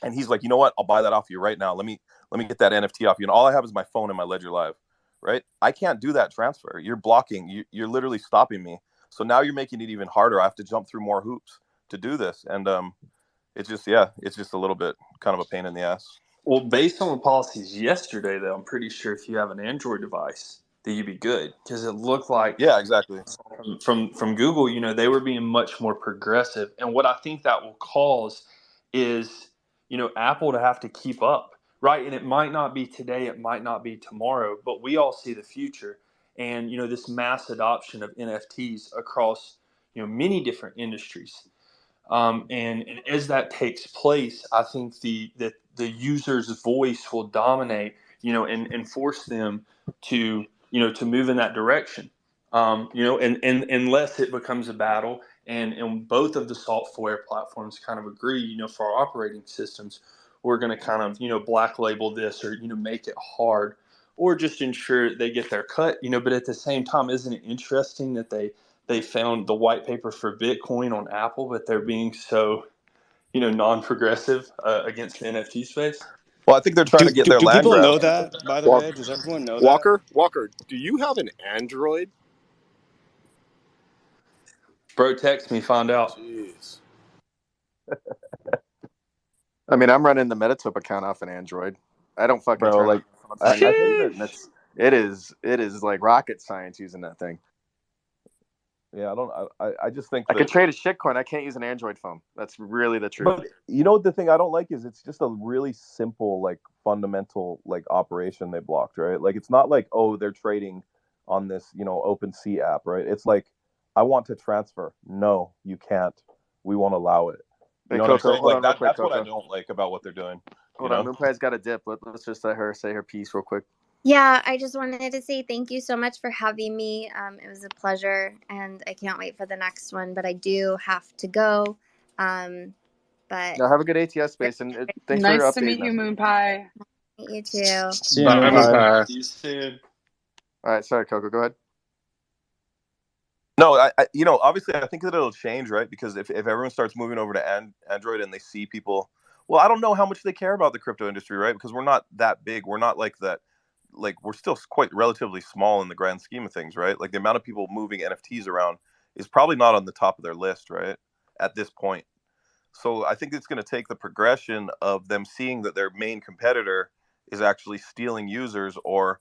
Speaker 7: and he's like, you know what? I'll buy that off you right now. Let me get that NFT off you. And all I have is my phone and my Ledger Live, right? I can't do that transfer. You're blocking. You're literally stopping me. So now you're making it even harder. I have to jump through more hoops to do this, and it's just a little bit kind of a pain in the ass.
Speaker 14: Well, based on the policies yesterday, though, I'm pretty sure if you have an Android device, that you'd be good, because it looked like,
Speaker 7: yeah, exactly,
Speaker 14: from Google, they were being much more progressive, and what I think that will cause is Apple to have to keep up, right? And it might not be today, it might not be tomorrow, but we all see the future, and this mass adoption of NFTs across many different industries. And as that takes place, I think the user's voice will dominate, and force them to move in that direction. And unless it becomes a battle, and both of the software platforms kind of agree, for our operating systems, we're going to kind of black label this, or make it hard, or just ensure they get their cut. But at the same time, isn't it interesting that they found the white paper for Bitcoin on Apple, but they're being so, non-progressive against the NFT space?
Speaker 7: Well, I think they're trying to get their
Speaker 5: Do
Speaker 7: land
Speaker 5: people
Speaker 7: grab.
Speaker 5: know that, by the way? Does everyone know that?
Speaker 11: Walker, do you have an Android?
Speaker 14: Bro, text me, find out.
Speaker 11: Jeez.
Speaker 4: I mean, I'm running the Metatope account off an Android. I don't fucking
Speaker 7: Bro,
Speaker 4: turn
Speaker 7: like,
Speaker 4: on my phone. I use it, and it is like rocket science using that thing.
Speaker 7: Yeah, I just think
Speaker 4: I could trade a shitcoin. I can't use an Android phone. That's really the truth.
Speaker 7: But the thing I don't like is it's just a really simple, like, fundamental, like, operation they blocked, right? Like, it's not like, oh, they're trading on this, OpenSea app, right? It's like, I want to transfer. No, you can't. We won't allow it. You know what I'm saying? Like, that's what I don't like about what they're doing.
Speaker 4: Hold on, Moonpie's got a dip. Let's just let her say her piece real quick.
Speaker 3: Yeah, I just wanted to say thank you so much for having me. It was a pleasure, and I can't wait for the next one, but I do have to go. But
Speaker 4: now, have a good ATS space, and thanks for your update.
Speaker 8: Nice to meet you, Moonpie.
Speaker 3: You too.
Speaker 5: See you, Moonpie.
Speaker 14: See you soon.
Speaker 4: All right, sorry, Coco, go ahead.
Speaker 7: No, I obviously I think that it'll change, right? Because if everyone starts moving over to Android and they see people, well, I don't know how much they care about the crypto industry, right? Because we're not that big. We're not like that. Like, we're still quite relatively small in the grand scheme of things, right? Like, the amount of people moving NFTs around is probably not on the top of their list, right? At this point. So I think it's going to take the progression of them seeing that their main competitor is actually stealing users, or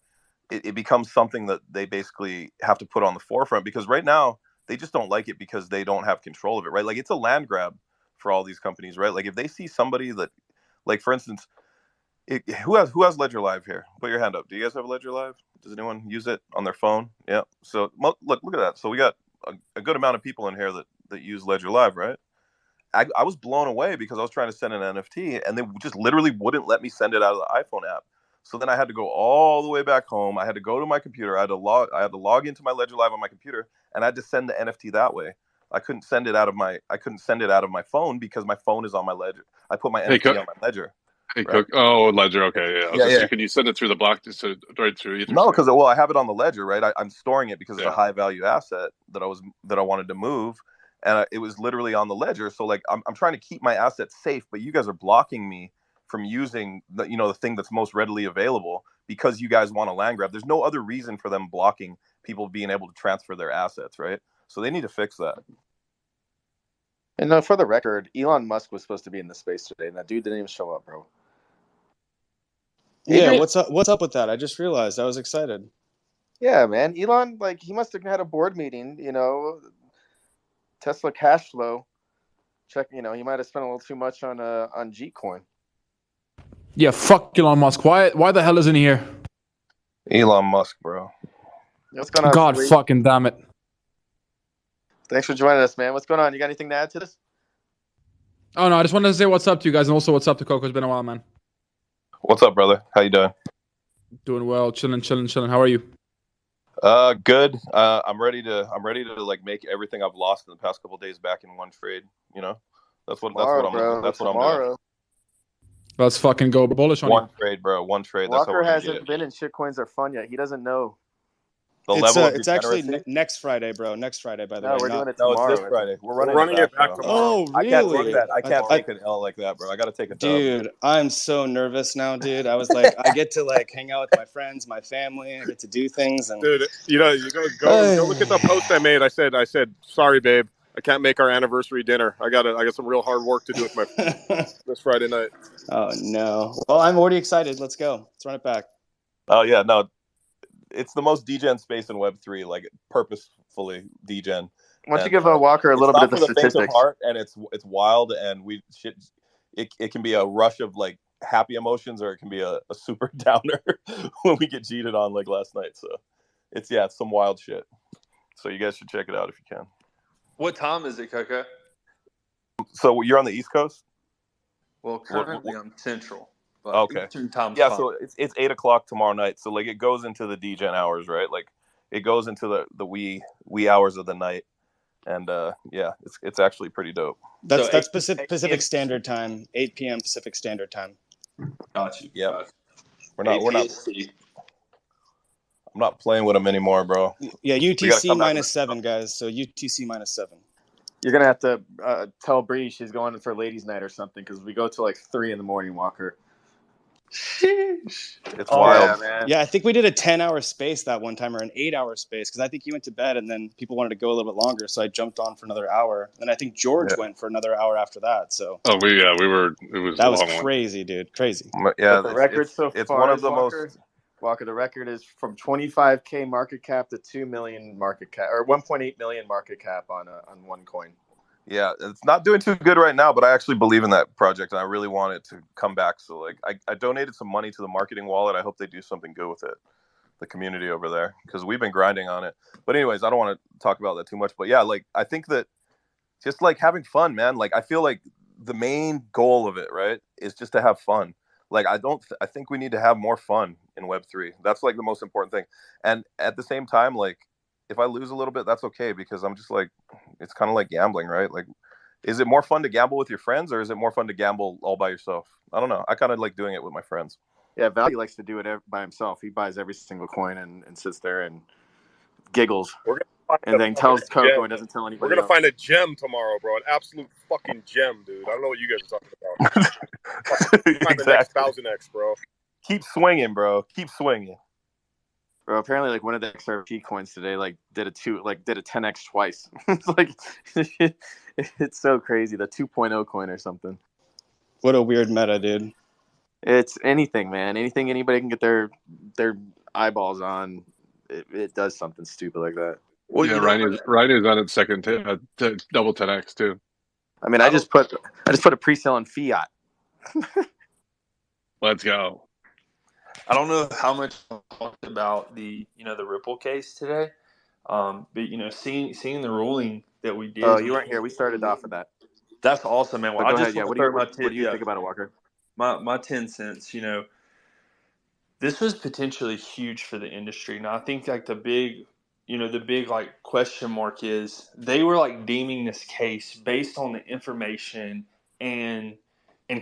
Speaker 7: it becomes something that they basically have to put on the forefront, because right now they just don't like it because they don't have control of it, right? Like, it's a land grab for all these companies, right? Like, if they see somebody that, like, for instance, who has Ledger Live here? Put your hand up. Do you guys have Ledger Live? Does anyone use it on their phone? Yeah. So look at that. So we got a good amount of people in here that use Ledger Live, right? I was blown away because I was trying to send an NFT and they just literally wouldn't let me send it out of the iPhone app. So then I had to go all the way back home. I had to go to my computer. I had to log into my Ledger Live on my computer, and I had to send the NFT that way. I couldn't send it out of my phone because my phone is on my Ledger. I put my NFT on my Ledger.
Speaker 9: Hey,
Speaker 7: right?
Speaker 9: Cook. Oh, Ledger. Okay, yeah. I was
Speaker 7: Yeah.
Speaker 9: Can you send it through the block? So right through Ether?
Speaker 7: No, because I have it on the Ledger, right? I'm storing it because it's a high value asset that I wanted to move, and it was literally on the Ledger. So like I'm trying to keep my assets safe, but you guys are blocking me from using the thing that's most readily available because you guys want a land grab. There's no other reason for them blocking people being able to transfer their assets, right? So they need to fix that.
Speaker 15: And for the record, Elon Musk was supposed to be in the space today, and that dude didn't even show up, bro.
Speaker 5: Yeah, what's up with that? I just realized. I was excited.
Speaker 15: Yeah, man. Elon, like, he must have had a board meeting, Tesla cash flow. Check, he might have spent a little too much on Gcoin.
Speaker 16: Yeah, fuck Elon Musk. Why the hell isn't he here?
Speaker 7: Elon Musk, bro.
Speaker 15: What's going on?
Speaker 16: God fucking damn it.
Speaker 15: Thanks for joining us, man. What's going on? You got anything to add to this?
Speaker 16: Oh, no, I just wanted to say what's up to you guys, and also what's up to Coco. It's been a while, man.
Speaker 7: What's up, brother? How you doing?
Speaker 16: Doing well, chilling. How are you?
Speaker 7: Good. I'm ready to like make everything I've lost in the past couple of days back in one trade. That's what I'm doing.
Speaker 16: Let's fucking go bullish on
Speaker 7: one trade, bro. One trade.
Speaker 15: Walker hasn't been in shitcoins are fun yet. He doesn't know.
Speaker 5: It's actually next Friday, bro. Next Friday, by the way.
Speaker 15: We're doing it tomorrow.
Speaker 7: It's this Friday. We're running it back tomorrow.
Speaker 5: Oh, really?
Speaker 7: I can't take an L like that, bro. I got to take a dub.
Speaker 5: Dude, I'm so nervous now, dude. I was like, I get to like hang out with my friends, my family. I get to do things. And
Speaker 11: dude, you go look at the post I made. I said, sorry, babe. I can't make our anniversary dinner. I got some real hard work to do with my this Friday night.
Speaker 5: Oh no. Well, I'm already excited. Let's go. Let's run it back.
Speaker 7: Oh yeah, no. It's the most degen space in Web3, like purposefully degen.
Speaker 15: Why don't you give Walker a little bit of the statistics?
Speaker 7: Of heart, and it's wild, and it can be a rush of like happy emotions, or it can be a super downer when we get cheated on like last night. So it's some wild shit. So you guys should check it out if you can.
Speaker 17: What time is it, Coco?
Speaker 7: So you're on the East Coast?
Speaker 17: Well, currently I'm Central.
Speaker 7: Okay.
Speaker 17: Eastern time's
Speaker 7: fine.
Speaker 17: So
Speaker 7: it's 8:00 tomorrow night. So like it goes into the degen hours, right? Like it goes into the wee hours of the night, and it's actually pretty dope.
Speaker 5: That's Pacific Standard Time, 8 p.m. Pacific Standard Time.
Speaker 17: Got you.
Speaker 7: Yeah, we're not. I'm not playing with them anymore, bro.
Speaker 5: Yeah, UTC -7, guys. So UTC -7.
Speaker 15: You're gonna have to tell Bree she's going for ladies' night or something because we go till like 3 a.m, Walker.
Speaker 7: Sheesh. It's wild,
Speaker 15: man.
Speaker 5: Yeah, I think we did a 10-hour space that one time, or an 8-hour space, because I think you went to bed and then people wanted to go a little bit longer, so I jumped on for another hour. And I think George went for another hour after that. So
Speaker 9: we were. It was
Speaker 5: that was crazy, dude. Crazy.
Speaker 15: Yeah, the record so far.
Speaker 7: It's one of the
Speaker 15: most. Walker, the record is from 25K market cap to 2 million market cap, or 1.8 million market cap on one coin.
Speaker 7: Yeah, it's not doing too good right now, but I actually believe in that project, and I really want it to come back. So, like, I donated some money to the marketing wallet. I hope they do something good with it, the community over there, because we've been grinding on it. But anyways, I don't want to talk about that too much. But yeah, like, I think that just like having fun, man. Like, I feel like the main goal of it, right, is just to have fun. Like, I think we need to have more fun in Web3. That's like the most important thing. And at the same time, like, if I lose a little bit, that's okay, because I'm just like, it's kind of like gambling, right? Like, is it more fun to gamble with your friends, or is it more fun to gamble all by yourself? I don't know. I kind of like doing it with my friends.
Speaker 15: Yeah, Value likes to do it by himself. He buys every single coin and sits there and giggles. And then tells Coco and doesn't tell anybody.
Speaker 11: We're going to find a gem tomorrow, bro. An absolute fucking gem, dude. I don't know what you guys are talking about. Find the next 1000x, bro.
Speaker 7: Keep swinging, bro. Keep swinging.
Speaker 15: Bro, apparently, like, one of the XRP coins today, like, did a 10x twice. It's like, it's so crazy. The 2.0 coin or something.
Speaker 5: What a weird meta, dude.
Speaker 15: It's anything, man. Anything anybody can get their eyeballs on, it does something stupid like that.
Speaker 9: Well, yeah, Ryan is on its second double 10x too.
Speaker 15: I mean, I just put a pre-sale in fiat.
Speaker 9: Let's go.
Speaker 17: I don't know how much I talked about the Ripple case today, but seeing the ruling that we did.
Speaker 15: Oh, you weren't here. We started off with that.
Speaker 17: That's awesome, man. Well,
Speaker 15: Go
Speaker 17: I just
Speaker 15: ahead. Yeah.
Speaker 17: want to throw
Speaker 15: What do you think about it, Walker?
Speaker 17: my 10 cents. This was potentially huge for the industry. Now, I think like the big like question mark is they were like deeming this case based on the information and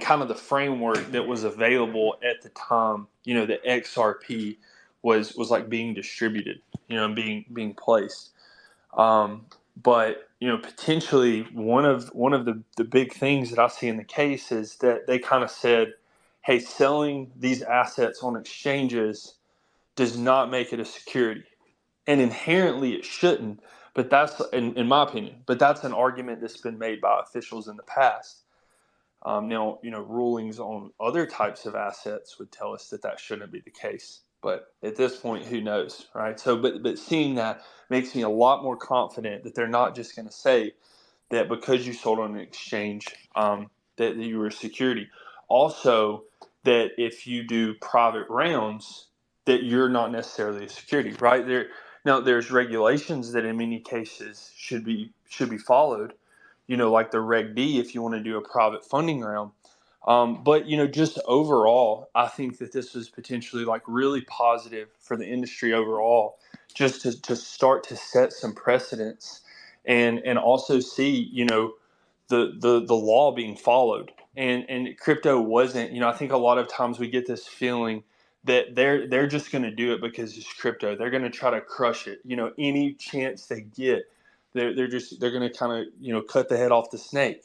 Speaker 17: kind of the framework that was available at the time. The XRP was like being distributed, and being placed. But potentially one of the big things that I see in the case is that they kind of said, hey, selling these assets on exchanges does not make it a security, and inherently it shouldn't. But that's, in my opinion, but that's an argument that's been made by officials in the past. Now, rulings on other types of assets would tell us that shouldn't be the case. But at this point, who knows, right? So, but seeing that makes me a lot more confident that they're not just going to say that because you sold on an exchange, that you were a security. Also, that if you do private rounds, that you're not necessarily a security, right? Now, there's regulations that in many cases should be followed. Like the Reg D, if you want to do a private funding round. But just overall, I think that this was potentially like really positive for the industry overall, just to start to set some precedents and also see, the law being followed. And crypto wasn't, I think a lot of times we get this feeling that they're just going to do it because it's crypto. They're going to try to crush it, any chance they get. They're going to kind of, cut the head off the snake.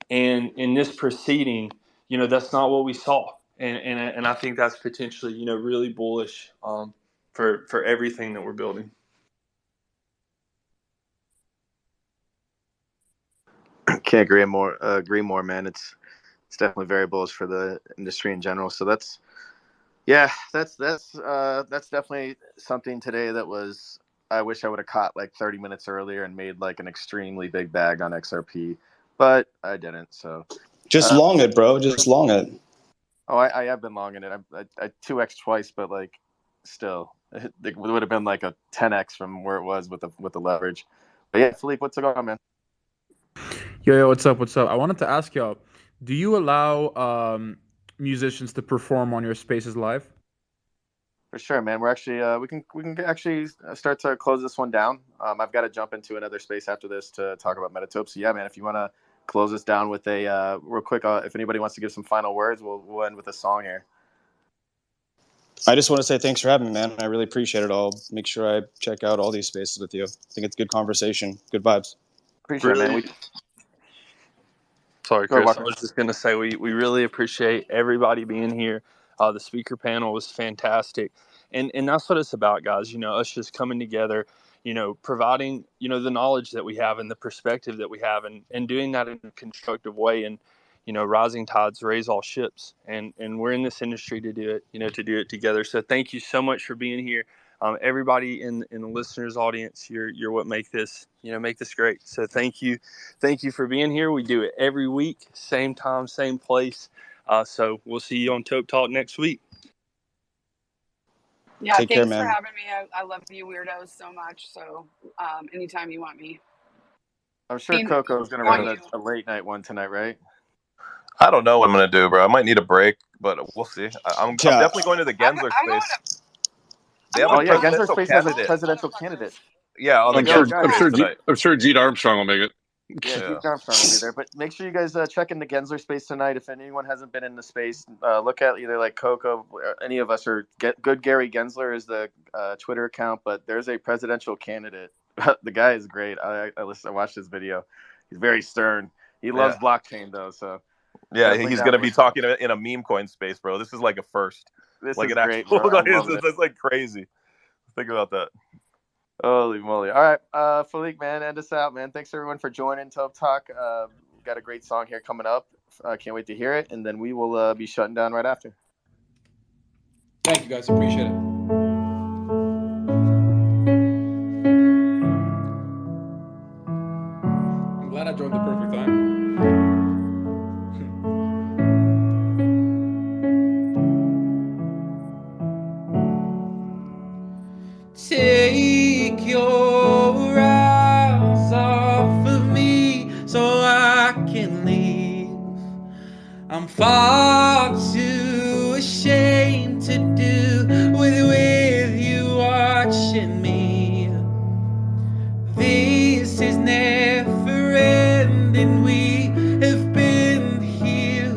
Speaker 17: And in this proceeding, that's not what we saw. And I think that's potentially, really bullish for everything that we're building.
Speaker 15: Can't agree more, man. It's definitely very bullish for the industry in general. So that's definitely something today that was. I wish I would have caught like 30 minutes earlier and made like an extremely big bag on XRP, but I didn't. So
Speaker 5: just long it, bro. Just long it.
Speaker 15: Oh, I have been longing it. I 2x twice, but like still, it would have been like a 10x from where it was with the leverage. But yeah, Philippe, what's going on, man?
Speaker 16: Yo, what's up? I wanted to ask y'all, do you allow musicians to perform on your spaces live?
Speaker 15: For sure, man. We're actually we can actually start to close this one down. I've got to jump into another space after this to talk about Metatope. So yeah, man, if you want to close this down with a real quick, if anybody wants to give some final words, we'll end with a song here.
Speaker 5: I just want to say thanks for having me, man. I really appreciate it. I'll make sure I check out all these spaces with you. I think it's good conversation, good vibes.
Speaker 15: Appreciate it, man.
Speaker 17: Sorry, Chris. I was just going to say we really appreciate everybody being here. The speaker panel was fantastic. And that's what it's about, guys. Us just coming together, providing, the knowledge that we have and the perspective that we have and doing that in a constructive way. And, rising tides raise all ships. And we're in this industry to do it, to do it together. So thank you so much for being here. Everybody in the listeners' audience, you're what make this great. So thank you for being here. We do it every week, same time, same place. So we'll see you on TopeTalk next week.
Speaker 8: Yeah,
Speaker 5: Take care,
Speaker 8: thanks
Speaker 5: man.
Speaker 8: for having me. I love you weirdos so much. So anytime you want me.
Speaker 15: I'm sure Coco's going to run a late night one tonight, right?
Speaker 7: I don't know what I'm going to do, bro. I might need a break, but we'll see. I'm definitely going to the Gensler space.
Speaker 15: Gensler space has a presidential candidate.
Speaker 7: Yeah,
Speaker 9: I'm sure Gene Armstrong will make it.
Speaker 15: Yeah, Gene Armstrong will be there. But make sure you guys check in the Gensler space tonight. If anyone hasn't been in the space, look at either like Coco or any of us, or Good Gary Gensler is the Twitter account. But there's a presidential candidate. The guy is great. I watched his video. He's very stern. He loves blockchain though, so.
Speaker 7: Yeah, he's going to be talking in a meme coin space, bro. This is like a first.
Speaker 15: This
Speaker 7: like
Speaker 15: is
Speaker 7: an
Speaker 15: great,
Speaker 7: actual,
Speaker 15: bro.
Speaker 7: it's like crazy. Think about that.
Speaker 15: Holy moly. All right, Philippe, man, end us out, man. Thanks, everyone, for joining TopeTalk. We've got a great song here coming up. Can't wait to hear it, and then we will be shutting down right after.
Speaker 16: Thank you, guys. Appreciate it. I'm glad I joined the perfect time. Take your eyes off of me so I can leave.
Speaker 1: far too ashamed to do with you watching me. This is never ending. We have been here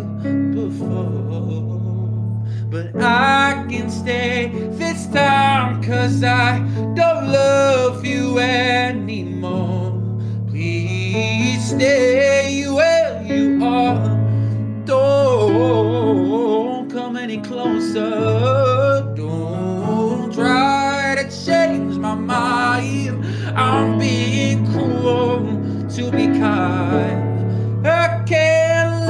Speaker 1: before, but I can stay this time, 'cause I don't love you anymore. Please stay where you are. Don't come any closer. Don't try to change my mind. I'm being cruel to be kind. I can't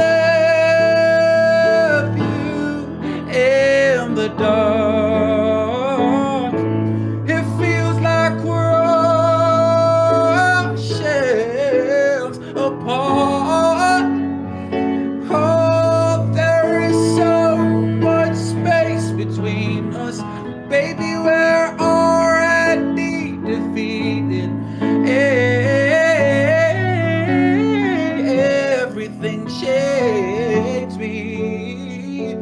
Speaker 1: love you in the dark. It feels like we're all shells apart. Oh, there is so much space between us. Baby, we're already defeated. Everything shakes me.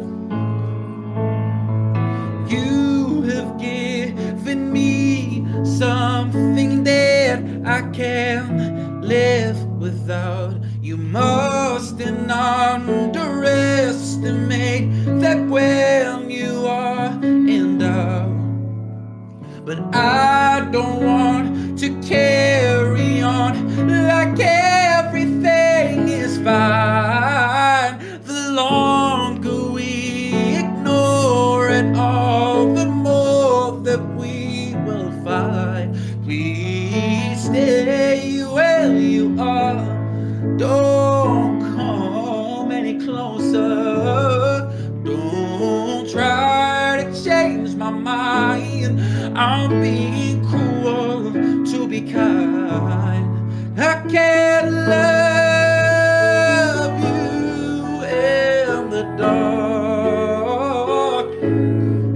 Speaker 1: You have given me something that I can't live without. You mustn't underestimate that when you are in doubt. But I don't want to carry on like everything is fine. The longer we ignore it, all the more that we will find. Please stay where you are. Don't come any closer. Don't try to change my mind. I'm being cruel to be kind. I can't love you in the dark.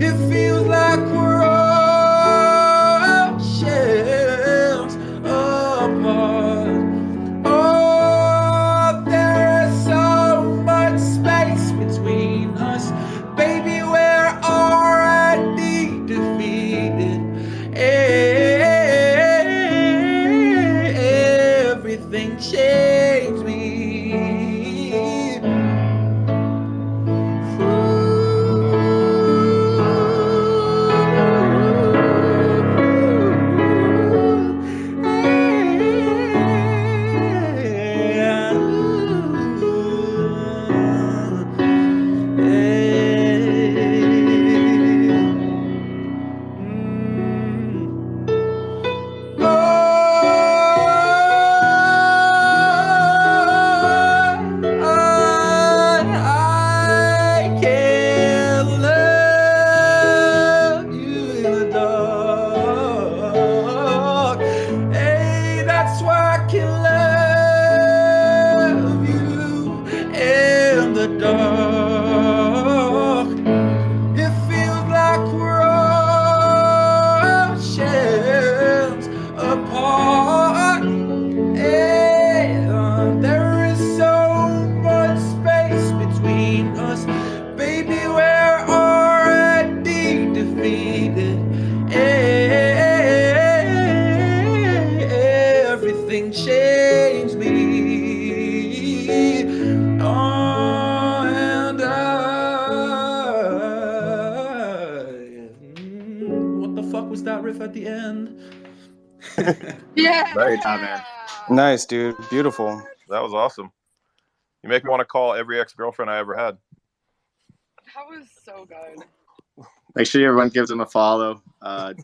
Speaker 1: It feels like we're all shells apart. Oh, there is so much space between us. Baby, we're already defeated. Everything changed me. I can't love you in the dark. Hey, that's why I can love you in the dark. It feels like we're all shells apart. There is so much space between us. Baby, we're already defeated. Everything changed me. Oh, and what the fuck was that riff at the end?
Speaker 8: Yeah.
Speaker 4: Great job, man.
Speaker 5: Nice, dude. Beautiful.
Speaker 7: That was awesome. You make me want to call every ex-girlfriend I ever had.
Speaker 8: That was so good.
Speaker 15: Make sure everyone gives him a follow.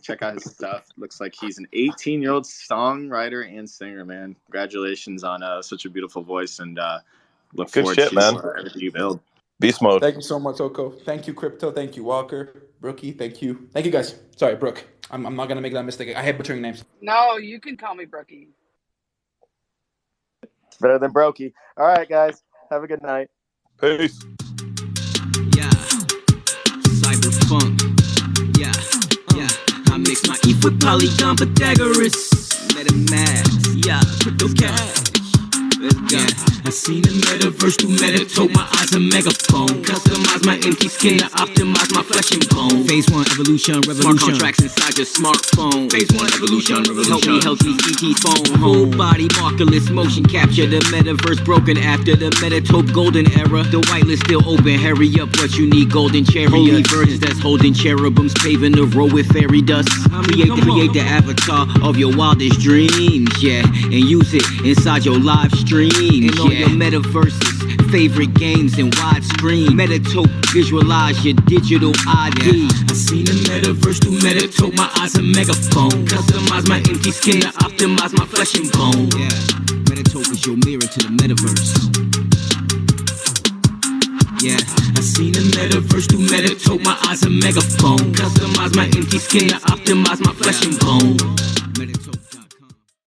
Speaker 15: Check out his stuff. Looks like he's an 18-year-old songwriter and singer, man. Congratulations on such a beautiful voice, and look
Speaker 7: Good
Speaker 15: forward
Speaker 7: shit,
Speaker 15: to
Speaker 7: man.
Speaker 15: everything you build.
Speaker 7: Beast mode.
Speaker 16: Thank you so much, Oko. Thank you, Crypto. Thank you, Walker. Brookie, thank you. Thank you, guys. Sorry, Brooke. I'm not going to make that mistake. I hate butchering names.
Speaker 8: No, you can call me Brookie.
Speaker 15: It's better than Brokey. All right, guys. Have a good night.
Speaker 7: Peace.
Speaker 1: Yeah. Cyberpunk. Yeah. I mix my ETH with Polygon Pythagoras. Let it math. Yeah. Crypto cash. Let's go. I seen the metaverse through Metatope, my eyes a megaphone. Customize my empty skin to optimize my flesh and bone. Phase 1, evolution, revolution. Smart contracts inside your smartphone. Phase 1, evolution, revolution. Help me CT phone. Whole body markerless motion capture. The metaverse broken after the Metatope golden era. The whitelist still open. Hurry up, what you need, golden chariots. Holy virgins that's holding cherubims, paving the road with fairy dust. Create the avatar of your wildest dreams, yeah, and use it inside your live stream, and on your metaverses, favorite games and widescreen. Metatope, visualize your digital ID. I seen the metaverse through Metatope, my eyes a megaphone. Customize my empty skin to optimize my flesh and bone. Yeah, Metatope is your mirror to the metaverse. Yeah, I seen the metaverse through Metatope, my eyes a megaphone. Customize my empty skin to optimize my flesh and bone.